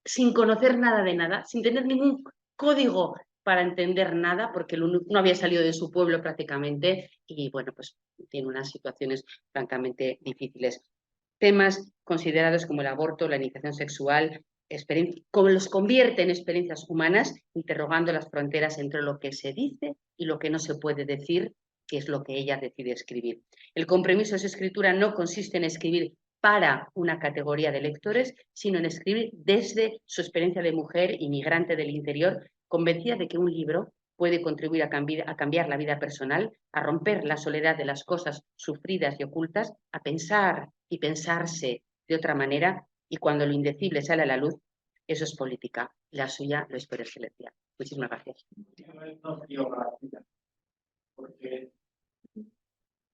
sin conocer nada de nada, sin tener ningún código para entender nada, porque no había salido de su pueblo prácticamente y bueno, pues tiene unas situaciones francamente difíciles. Temas considerados como el aborto, la iniciación sexual, como los convierte en experiencias humanas, interrogando las fronteras entre lo que se dice y lo que no se puede decir, que es lo que ella decide escribir. El compromiso de su escritura no consiste en escribir para una categoría de lectores, sino en escribir desde su experiencia de mujer inmigrante del interior, convencida de que un libro puede contribuir a cambiar la vida personal, a romper la soledad de las cosas sufridas y ocultas, a pensar y pensarse de otra manera, y cuando lo indecible sale a la luz, eso es política. La suya lo es por excelencia. Muchísimas gracias. Porque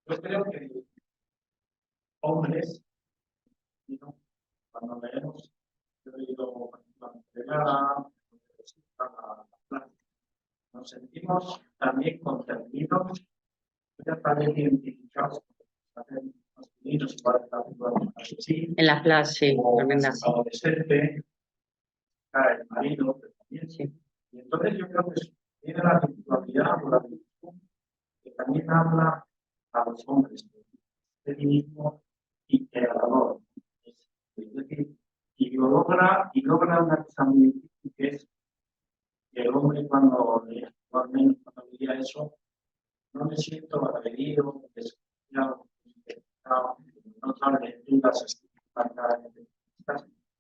yo creo que hombres, cuando leemos, yo he leído nos sentimos también concernidos, también identificados en la clase, tremenda. Adolescente, el marido, también. Sí. Y entonces yo creo que tiene la virtualidad o la virtud que también habla a los hombres de sí mismo y creador. Es decir, y logra una cosa muy difícil, que es que el hombre cuando leía eso, no me siento agredido, desconfiado, no trae lecturas estigmatizadas,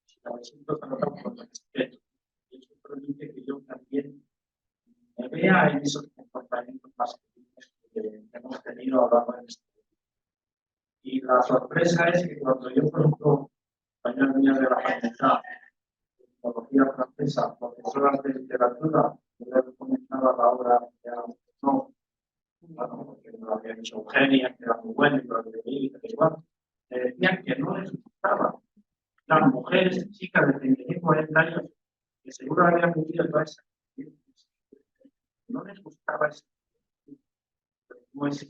sino me siento tratado con respeto. Y eso permite que yo también me vea en esos comportamientos masculinos que hemos tenido a lo largo de este tiempo. Y la sorpresa es que cuando yo, por ejemplo, español venía de la facultad, filología francesa, profesoras de literatura, yo le comentaba la obra de Arnaud, porque me lo había dicho Eugenia, que era muy bueno, y lo había leído, que igual, decían que no les gustaba. Las mujeres, chicas de 35, 40 años, que seguro habían vivido toda esa experiencia, no les gustaba eso. no es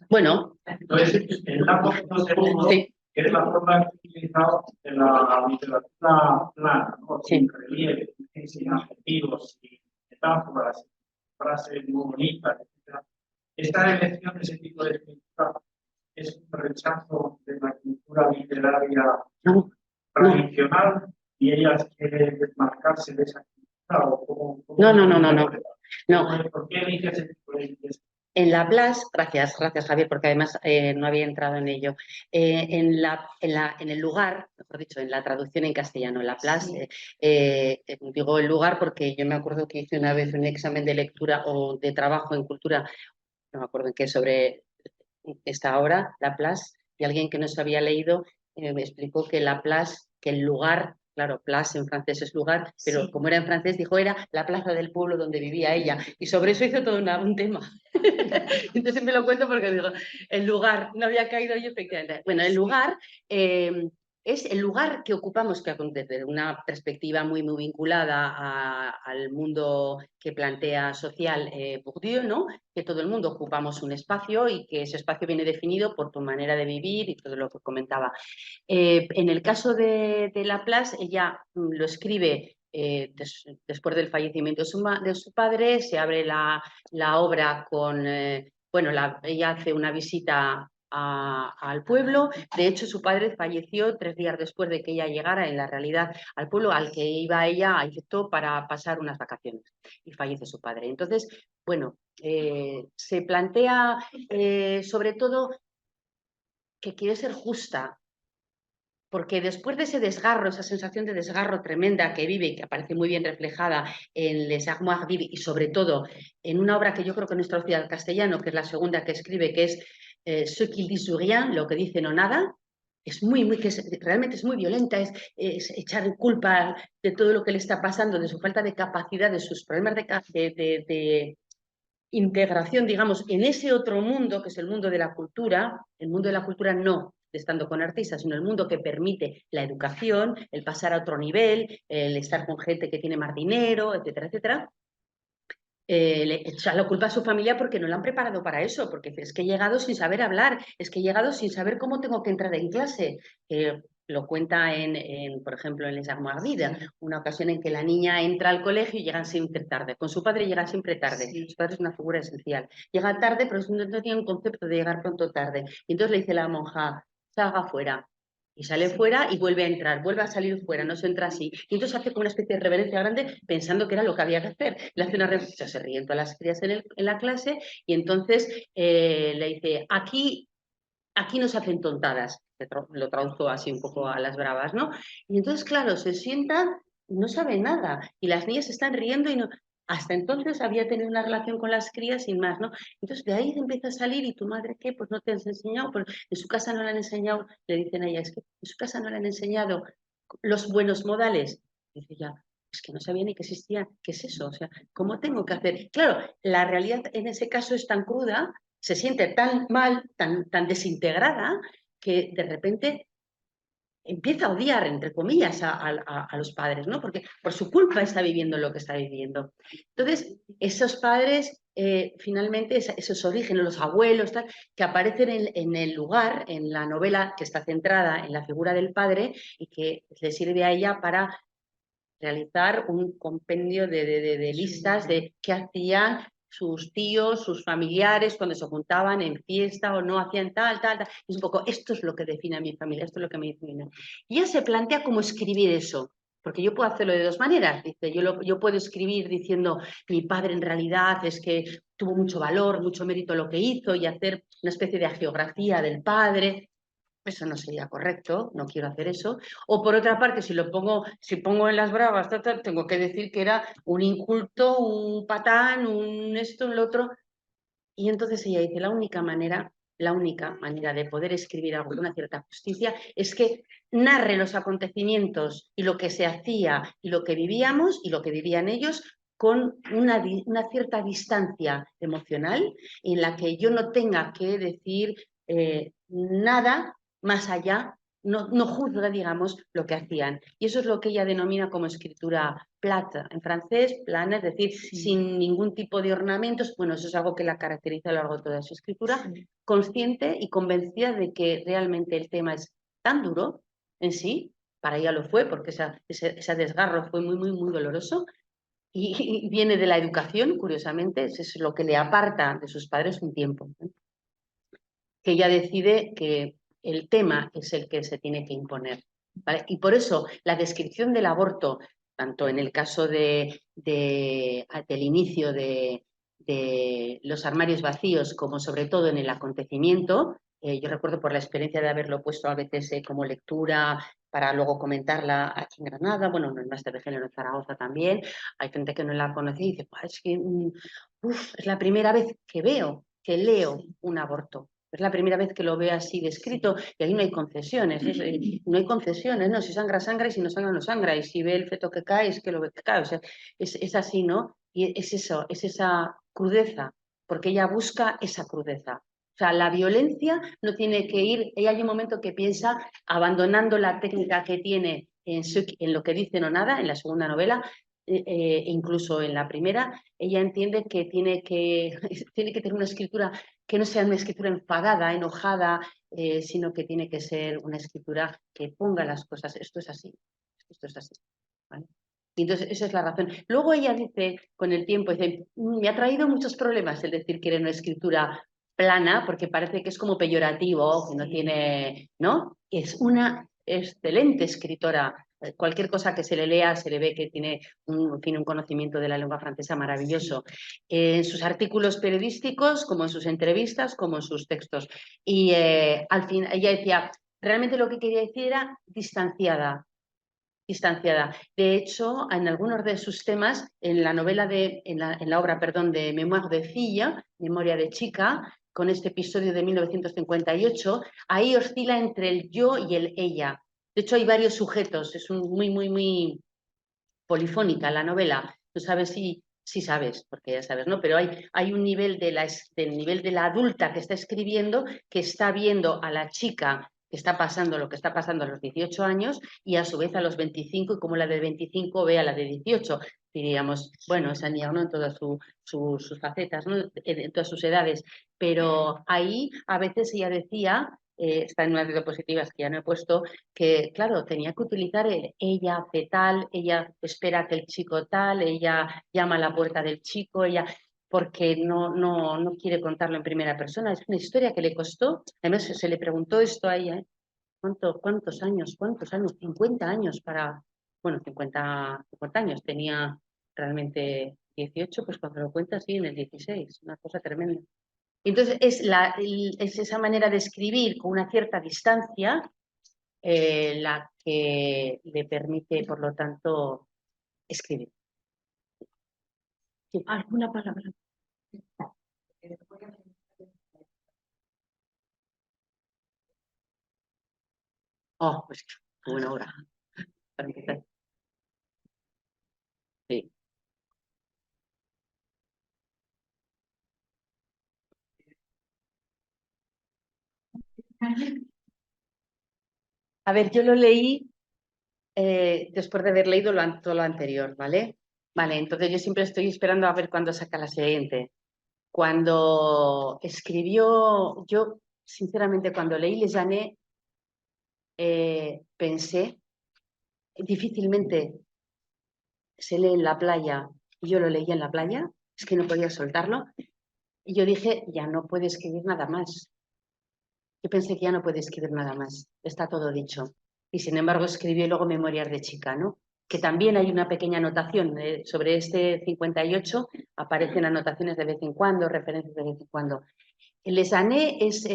Bueno, entonces, el lado segundo, sí, que es la forma que he utilizado en la literatura plana, ¿no? Sí. Sin relieve, sin adjetivos, sin metáforas, sin frases muy bonitas, etc. Esta elección de ese tipo de escritura es un rechazo de la cultura literaria no, tradicional y ellas quieren desmarcarse de esa cultura o no. ¿Por qué elige ese tipo de escritura? En la Blas, gracias Javier, porque además no había entrado en ello. En el lugar, mejor dicho, en la traducción en castellano, en la Blas, digo el lugar porque yo me acuerdo que hice una vez un examen de lectura o de trabajo en cultura, no me acuerdo en qué, sobre esta obra, la Blas, y alguien que no se había leído me explicó que la Place, que el lugar, claro, place en francés es lugar, pero Sí. como era en francés, dijo era la plaza del pueblo donde vivía ella. Y sobre eso hizo todo un tema. Entonces me lo cuento porque digo, el lugar, no había caído yo efectivamente. Bueno, el lugar es el lugar que ocupamos, que desde una perspectiva muy vinculada al mundo que plantea social Bourdieu, ¿no? Que todo el mundo ocupamos un espacio y que ese espacio viene definido por tu manera de vivir y todo lo que comentaba. En el caso de Laplace, ella lo escribe después del fallecimiento de su padre, se abre la obra con, bueno, ella hace una visita al pueblo. De hecho, su padre falleció 3 días después de que ella llegara, en la realidad, al pueblo al que iba ella a Egipto para pasar unas vacaciones, y fallece su padre. Entonces, bueno, se plantea sobre todo que quiere ser justa, porque después de ese desgarro, esa sensación de desgarro tremenda que vive y que aparece muy bien reflejada en Les Armoires Vives y sobre todo en una obra que yo creo que no es traducida al castellano, que es la segunda que escribe, que es Ce qu'il dit sur rien, lo que dice no nada, es realmente es muy violenta, es echar culpa de todo lo que le está pasando, de su falta de capacidad, de sus problemas de integración, digamos, en ese otro mundo, que es el mundo de la cultura. El mundo de la cultura no de estando con artistas, sino el mundo que permite la educación, el pasar a otro nivel, el estar con gente que tiene más dinero, etcétera, etcétera. Le echa la culpa a su familia porque no la han preparado para eso, porque es que he llegado sin saber hablar, es que he llegado sin saber cómo tengo que entrar en clase. Lo cuenta por ejemplo, en Les Armoires Vives, una ocasión en que la niña entra al colegio y llegan siempre tarde. Con su padre llega siempre tarde. Su padre es una figura esencial. Llega tarde, pero no tiene un concepto de llegar pronto tarde. Y entonces le dice la monja, salga fuera. Y sale fuera y vuelve a entrar, vuelve a salir fuera, no se entra así. Y entonces hace como una especie de reverencia grande pensando que era lo que había que hacer. Le hace una reverencia, se ríen todas las crías en la clase y entonces le dice, aquí no se hacen tontadas. Lo traduzco así un poco a las bravas, ¿no? Y entonces, claro, se sientan, no saben nada y las niñas están riendo y no... Hasta entonces había tenido una relación con las crías sin más, ¿no? Entonces de ahí empieza a salir, ¿y tu madre qué? Pues no te has enseñado, pues en su casa no le han enseñado, le dicen a ella, es que en su casa no le han enseñado los buenos modales. Dice ya, es que no sabía ni que existían, ¿qué es eso? O sea, ¿cómo tengo que hacer? Claro, la realidad en ese caso es tan cruda, se siente tan mal, tan desintegrada, que de repente empieza a odiar, entre comillas, a los padres, ¿no? Porque por su culpa está viviendo lo que está viviendo. Entonces, esos padres, finalmente, esos orígenes, los abuelos, tal, que aparecen en el lugar, en la novela que está centrada en la figura del padre y que le sirve a ella para realizar un compendio de listas de qué hacían sus tíos, sus familiares, cuando se juntaban en fiesta o no hacían tal. Es un poco, esto es lo que define a mi familia, esto es lo que me define. Y ella se plantea cómo escribir eso, porque yo puedo hacerlo de 2 maneras. Dice, yo puedo escribir diciendo, mi padre en realidad es que tuvo mucho valor, mucho mérito lo que hizo, y hacer una especie de hagiografía del padre. Eso no sería correcto, no quiero hacer eso. O por otra parte, si pongo en las bravas, tengo que decir que era un inculto, un patán, un esto, un lo otro. Y entonces ella dice, la única manera de poder escribir algo con una cierta justicia es que narre los acontecimientos y lo que se hacía y lo que vivíamos y lo que vivían ellos con una cierta distancia emocional, en la que yo no tenga que decir nada más allá no juzga, digamos, lo que hacían. Y eso es lo que ella denomina como escritura plata, en francés, plana, es decir, sin ningún tipo de ornamentos. Bueno, eso es algo que la caracteriza a lo largo de toda su escritura, consciente y convencida de que realmente el tema es tan duro en sí, para ella lo fue, porque ese desgarro fue muy, muy, muy doloroso, y viene de la educación, curiosamente, eso es lo que le aparta de sus padres un tiempo, ¿eh? Que ella decide que el tema es el que se tiene que imponer, ¿vale? Y por eso la descripción del aborto, tanto en el caso del inicio de los armarios vacíos, como sobre todo en el acontecimiento, yo recuerdo por la experiencia de haberlo puesto a veces como lectura para luego comentarla aquí en Granada, bueno, en el máster de género en Zaragoza también, hay gente que no la conoce y dice, es que es la primera vez que leo un aborto. Es la primera vez que lo veo así descrito y ahí no hay concesiones. No hay concesiones, no. Si sangra, sangra y si no sangra, no sangra. Y si ve el feto que cae, es que lo ve que cae. O sea, es así, ¿no? Y es eso, es esa crudeza, porque ella busca esa crudeza. O sea, la violencia no tiene que ir. Ella hay un momento que piensa, abandonando la técnica que tiene en lo que dice No Nada, en la segunda novela, incluso en la primera, ella entiende que tiene que tener una escritura que no sea una escritura enfadada, enojada, sino que tiene que ser una escritura que ponga las cosas, esto es así, esto es así, ¿vale? Y entonces esa es la razón. Luego ella dice, con el tiempo, dice, me ha traído muchos problemas el decir que era una escritura plana, porque parece que es como peyorativo, que no tiene, ¿no? Es una excelente escritora. Cualquier cosa que se le lea se le ve que tiene un conocimiento de la lengua francesa maravilloso, en sus artículos periodísticos, como en sus entrevistas, como en sus textos. Y al fin ella decía, realmente lo que quería decir era distanciada. De hecho, en algunos de sus temas, en la novela en la obra, perdón, de Mémoire de Fille, Memoria de Chica, con este episodio de 1958, ahí oscila entre el yo y el ella. De hecho, hay varios sujetos, es muy, muy, muy polifónica la novela. Tú sabes si sabes, porque ya sabes, ¿no? Pero hay un nivel del nivel de la adulta que está escribiendo, que está viendo a la chica que está pasando lo que está pasando a los 18 años y a su vez a los 25, y como la de 25 ve a la de 18. Diríamos, bueno, esa niña, ¿no? En todas sus facetas, ¿no? En todas sus edades. Pero ahí a veces ella decía, está en unas diapositivas que ya no he puesto, que claro, tenía que utilizar el ella hace tal, ella espera que el chico tal, ella llama a la puerta del chico, ella porque no quiere contarlo en primera persona. Es una historia que le costó, además se le preguntó esto a ella, ¿eh? ¿Cuántos años? ¿Cuántos años? 50 años para, bueno, 50 años, tenía realmente 18, pues cuando lo cuenta, sí, en el 16, una cosa tremenda. Entonces es esa manera de escribir con una cierta distancia la que le permite, por lo tanto, escribir. Sí. ¿Alguna palabra? Oh, pues qué buena hora para empezar. Sí. A ver, yo lo leí después de haber leído todo lo anterior, ¿vale? Vale, entonces yo siempre estoy esperando a ver cuándo saca la siguiente. Cuando escribió, yo sinceramente cuando leí Les Années, pensé, difícilmente se lee en la playa, y yo lo leía en la playa, es que no podía soltarlo, y yo dije, ya no puede escribir nada más. Yo pensé que ya no puede escribir nada más, está todo dicho. Y sin embargo escribió luego Memorias de Chica, ¿no? Que también hay una pequeña anotación sobre este 58, aparecen anotaciones de vez en cuando, referencias de vez en cuando. Les Années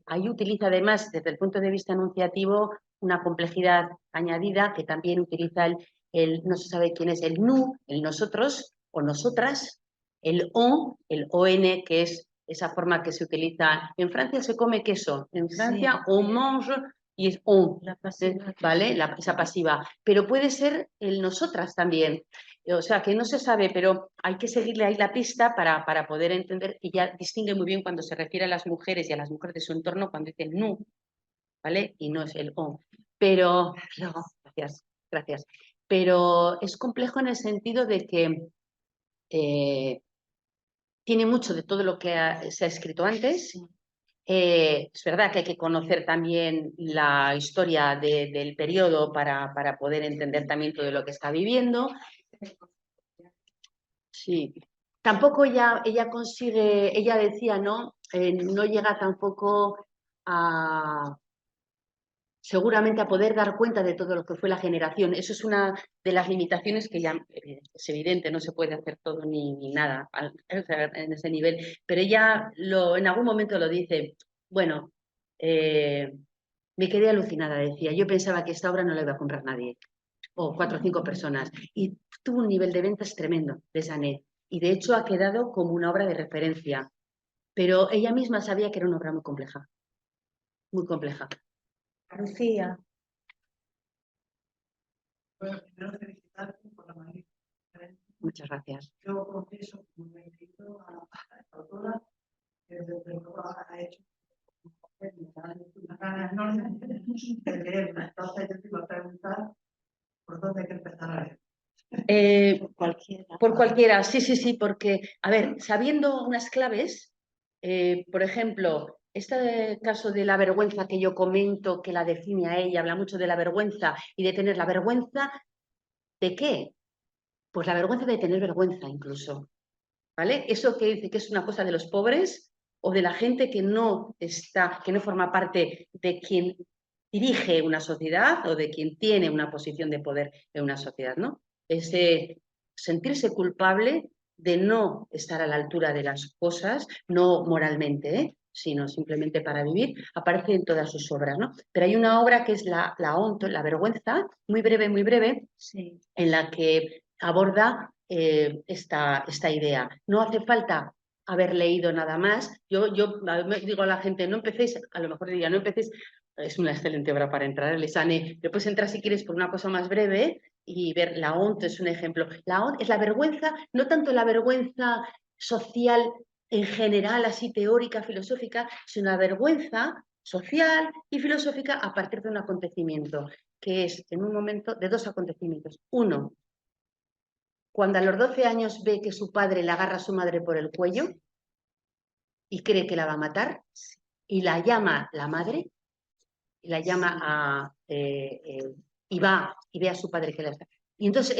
ahí utiliza además, desde el punto de vista enunciativo, una complejidad añadida que también utiliza no se sabe quién es el nous, el nosotros o nosotras, el on, que es esa forma que se utiliza. En Francia se come queso, en Francia sí, on mange y es on, ¿vale? Esa pasiva. Pero puede ser el nosotras también. O sea, que no se sabe, pero hay que seguirle ahí la pista para poder entender, y ya distingue muy bien cuando se refiere a las mujeres y a las mujeres de su entorno, cuando dicen nous, ¿vale? Y no es el O. Pero, gracias. Pero es complejo en el sentido de que tiene mucho de todo lo que se ha escrito antes. Es verdad que hay que conocer también la historia del periodo para poder entender también todo lo que está viviendo. Sí. Tampoco ella consigue, ella decía, ¿no? No llega tampoco seguramente a poder dar cuenta de todo lo que fue la generación. Eso es una de las limitaciones que ya es evidente, no se puede hacer todo ni nada en ese nivel. Pero ella en algún momento lo dice, bueno, me quedé alucinada, decía, yo pensaba que esta obra no la iba a comprar nadie, o 4 o 5 personas, y tuvo un nivel de ventas tremendo de Sanet, y de hecho ha quedado como una obra de referencia, pero ella misma sabía que era una obra muy compleja, muy compleja. Lucía. Bueno, primero felicitarte por la magnífica conferencia. Muchas gracias. Yo confieso que me he ido a la autora, que desde luego ha hecho unas ganas enormes de leerla. Entonces yo te iba a preguntar por dónde hay que empezar a leer. Por cualquiera, sí, porque, a ver, sabiendo unas claves, por ejemplo, este caso de la vergüenza que yo comento, que la define a ella, habla mucho de la vergüenza y de tener la vergüenza, ¿de qué? Pues la vergüenza de tener vergüenza incluso, ¿vale? Eso que dice que es una cosa de los pobres o de la gente que no forma parte de quien dirige una sociedad o de quien tiene una posición de poder en una sociedad, ¿no? Ese sentirse culpable de no estar a la altura de las cosas, no moralmente, sino simplemente para vivir, aparece en todas sus obras, ¿no? Pero hay una obra que es la vergüenza, muy breve, Sí. en la que aborda esta idea. No hace falta haber leído nada más. Yo digo a la gente, no empecéis, a lo mejor diría, no empecéis, es una excelente obra para entrar, el Sane, pero puedes entrar si quieres por una cosa más breve y ver, la honte es un ejemplo. La honte es la vergüenza, no tanto la vergüenza social en general, así teórica, filosófica, sino la vergüenza social y filosófica a partir de un acontecimiento, que es en un momento de 2 acontecimientos. Uno, cuando a los 12 años ve que su padre le agarra a su madre por el cuello y cree que la va a matar, y la llama la madre, y la llama y va y ve a su padre que la está. Y entonces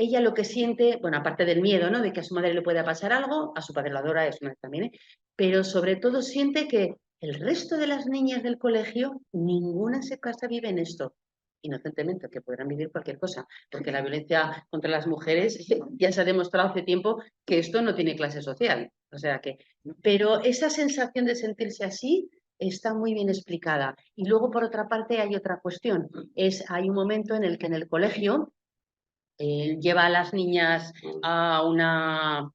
ella lo que siente, bueno, aparte del miedo, ¿no? De que a su madre le pueda pasar algo, a su padre lo adora, es una también, pero sobre todo siente que el resto de las niñas del colegio, ninguna en su casa vive en esto. Inocentemente, que podrán vivir cualquier cosa, porque la violencia contra las mujeres ya se ha demostrado hace tiempo que esto no tiene clase social. O sea que, pero esa sensación de sentirse así está muy bien explicada. Y luego, por otra parte, hay otra cuestión. Hay un momento en el que en el colegio lleva a las niñas a una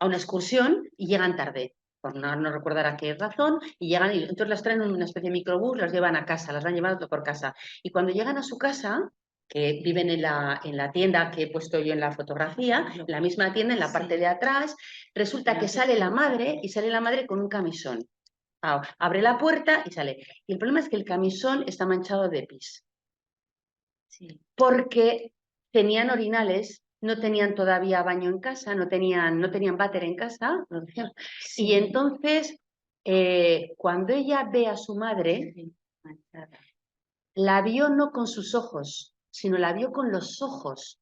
excursión y llegan tarde, por no recordar a qué razón, y llegan, y entonces las traen en una especie de microbús, las llevan a casa, las van llevando por casa. Y cuando llegan a su casa, que viven en la tienda que he puesto yo en la fotografía, la misma tienda, en la parte de atrás, resulta que sale la madre, y sale la madre con un camisón. Abre la puerta y sale. Y el problema es que el camisón está manchado de pis. Sí. Porque tenían orinales, no tenían todavía baño en casa, no tenían váter en casa. Sí. Y entonces, cuando ella ve a su madre, la vio no con sus ojos, sino la vio con los ojos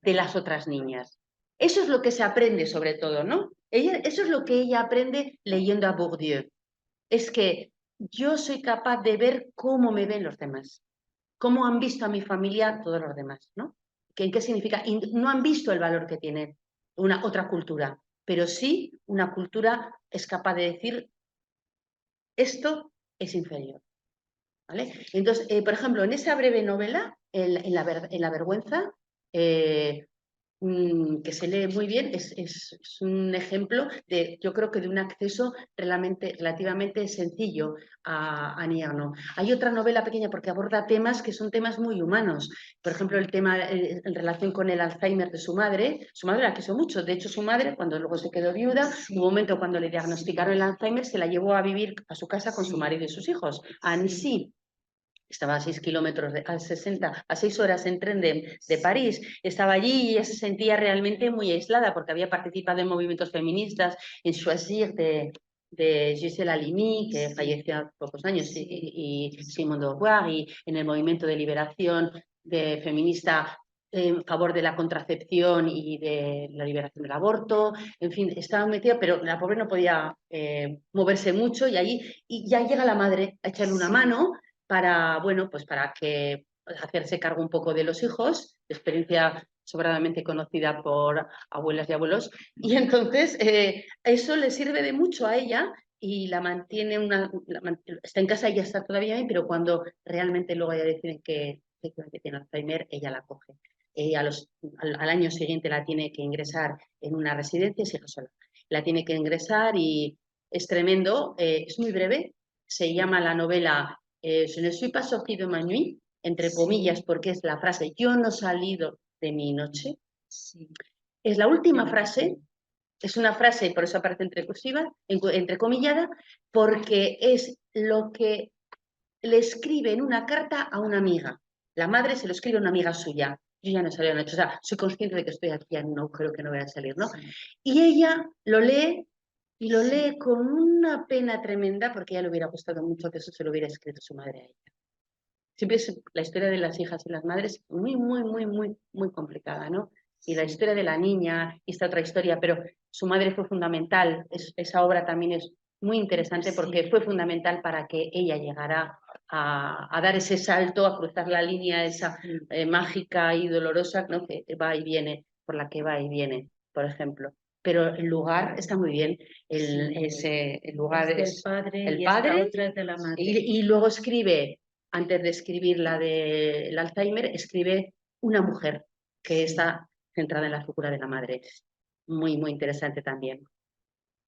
de las otras niñas. Eso es lo que se aprende sobre todo, ¿no? Eso es lo que ella aprende leyendo a Bourdieu. Es que yo soy capaz de ver cómo me ven los demás, cómo han visto a mi familia todos los demás, ¿no? ¿Qué significa? Y no han visto el valor que tiene otra cultura, pero sí una cultura es capaz de decir esto es inferior, ¿vale? Entonces, por ejemplo, en esa breve novela, en la vergüenza, que se lee muy bien, es un ejemplo de, yo creo que de un acceso relativamente sencillo a Annie Ernaux. Hay otra novela pequeña porque aborda temas que son temas muy humanos. Por ejemplo, el tema en relación con el Alzheimer de su madre. Su madre la quiso mucho. De hecho, su madre, cuando luego se quedó viuda, hubo un momento cuando le diagnosticaron el Alzheimer, se la llevó a vivir a su casa con su marido y sus hijos, a Annecy. Estaba a 6 kilómetros, a 6 horas en tren de París. Estaba allí y ella se sentía realmente muy aislada porque había participado en movimientos feministas, en Choisir de Gisèle Halimi, que falleció hace pocos años, y Simone de Beauvoir, y en el movimiento de liberación feminista en favor de la contracepción y de la liberación del aborto. En fin, estaba metida, pero la pobre no podía moverse mucho y ya llega la madre a echarle una mano para, bueno, pues para que hacerse cargo un poco de los hijos, experiencia sobradamente conocida por abuelas y abuelos, y entonces eso le sirve de mucho a ella y la mantiene, está en casa y ya está todavía bien, pero cuando realmente luego ella deciden que tiene Alzheimer, ella la coge. Al año siguiente la tiene que ingresar en una residencia, es hija sola. La tiene que ingresar y es tremendo, es muy breve, se llama la novela Je ne suis pas sortie de ma nuit, entre comillas, porque es la frase yo no he salido de mi noche. Sí. Es la última frase, es una frase, por eso aparece entrecomillada, porque es lo que le escribe en una carta a una amiga. La madre se lo escribe a una amiga suya. Yo ya no salí de la noche, o sea, soy consciente de que estoy aquí en un agujero que no voy a salir, ¿no? Sí. Y ella lo lee y lo lee con una pena tremenda porque a ella le hubiera gustado mucho que eso se lo hubiera escrito su madre a ella. Siempre es la historia de las hijas y las madres muy, muy, muy, muy, muy complicada, ¿no? Y la historia de la niña y esta otra historia, pero su madre fue fundamental. Esa obra también es muy interesante porque fue fundamental para que ella llegara a dar ese salto, a cruzar la línea esa mágica y dolorosa, ¿no? Que va y viene, por la que va y viene, por ejemplo. Pero el lugar está muy bien. El lugar es el padre, otra es de la madre. Y luego escribe, antes de escribir la del Alzheimer, escribe una mujer que está centrada en la figura de la madre. Muy, muy interesante también.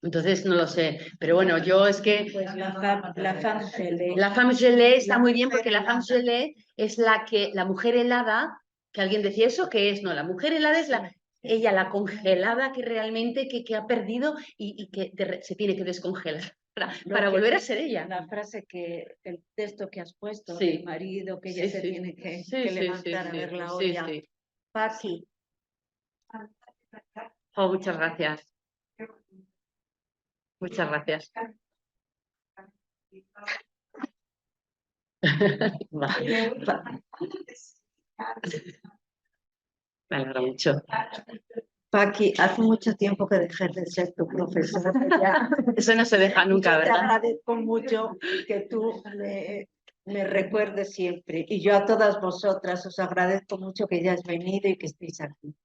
Entonces, no lo sé, pero bueno, yo es que... Pues la femme gelée. La femme gelée está muy bien porque la femme gelée es la mujer helada, que alguien decía, ¿eso qué es? No, la mujer helada es ella, la congelada que realmente que ha perdido y que se tiene que descongelar para volver a ser ella. La frase el texto que has puesto, Sí. del marido, que ella se tiene que levantar a ver la olla. Paqui. Oh, muchas gracias. Muchas gracias. Me alegra mucho. Paqui, hace mucho tiempo que dejé de ser tu profesora. Ya. Eso no se deja nunca, yo ¿verdad? Te agradezco mucho que tú me recuerdes siempre. Y yo a todas vosotras os agradezco mucho que hayáis venido y que estéis aquí.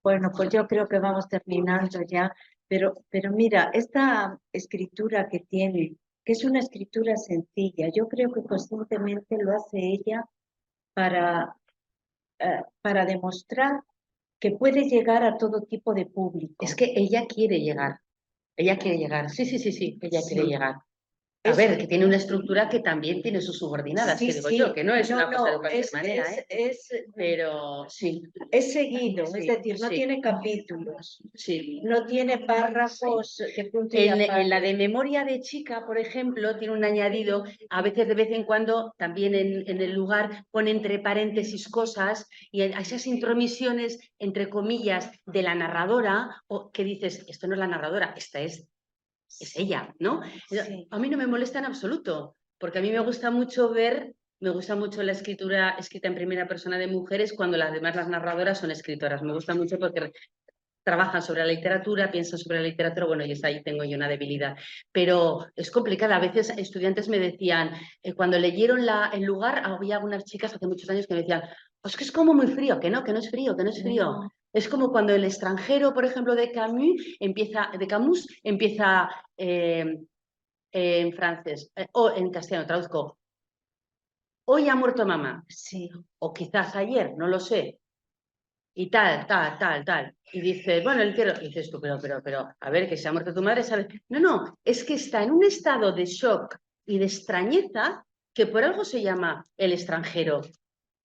Bueno, pues yo creo que vamos terminando ya. Pero mira, esta escritura que tiene, que es una escritura sencilla, yo creo que conscientemente lo hace ella para demostrar que puede llegar a todo tipo de público. Es que ella quiere llegar. Ella quiere llegar. Sí, ella quiere llegar. A ver, que tiene una estructura que también tiene sus subordinadas, que digo yo, que no es una cosa de cualquier manera, pero sí. Es seguido, es decir, no tiene capítulos, no tiene párrafos que en la de Memoria de chica, por ejemplo, tiene un añadido, a veces de vez en cuando también en el lugar pone entre paréntesis cosas y esas intromisiones, entre comillas, de la narradora, o que dices, esto no es la narradora, esta es ella, ¿no? Sí. A mí no me molesta en absoluto, porque a mí me gusta mucho la escritura escrita en primera persona de mujeres cuando las narradoras son escritoras. Me gusta mucho porque trabajan sobre la literatura, piensan sobre la literatura, bueno, y ahí tengo yo una debilidad. Pero es complicada. A veces estudiantes me decían, cuando leyeron el lugar, había algunas chicas hace muchos años que me decían, pues que es como muy frío, que no es frío, que no es frío. No. Es como cuando El extranjero, por ejemplo, de Camus empieza en francés, o en castellano, traduzco, hoy ha muerto mamá. Sí. O quizás ayer, no lo sé. y tal, tal, tal, tal. Y dice, bueno, el quiero. Y dices tú, pero, a ver, que se ha muerto tu madre, ¿sabes? No, es que está en un estado de shock y de extrañeza que por algo se llama El extranjero,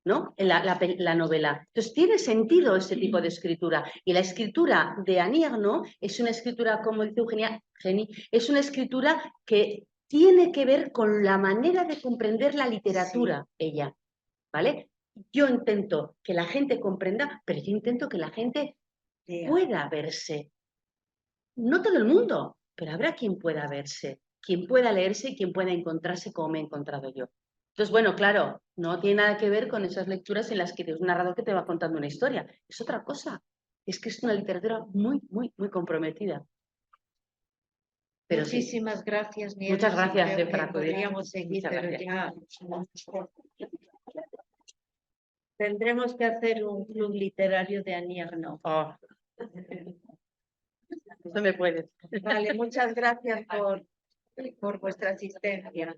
¿no? En la novela. Entonces, tiene sentido ese tipo de escritura. Y la escritura de Annie Ernaux es una escritura, como dice Eugenia, es una escritura que tiene que ver con la manera de comprender la literatura, ella, ¿vale? Yo intento que la gente comprenda, pero yo intento que la gente pueda verse. No todo el mundo, pero habrá quien pueda verse, quien pueda leerse y quien pueda encontrarse como me he encontrado yo. Entonces, bueno, claro, no tiene nada que ver con esas lecturas en las que tienes un narrador que te va contando una historia. Es otra cosa. Es que es una literatura muy, muy, muy comprometida. Pero Muchísimas gracias, Nieves. Muchas gracias, Creo por que acudir. podríamos seguir, Muchas pero gracias. ya tendremos que hacer un club literario de Annie Ernaux. Oh. No me puedes. Vale, muchas gracias por vuestra asistencia.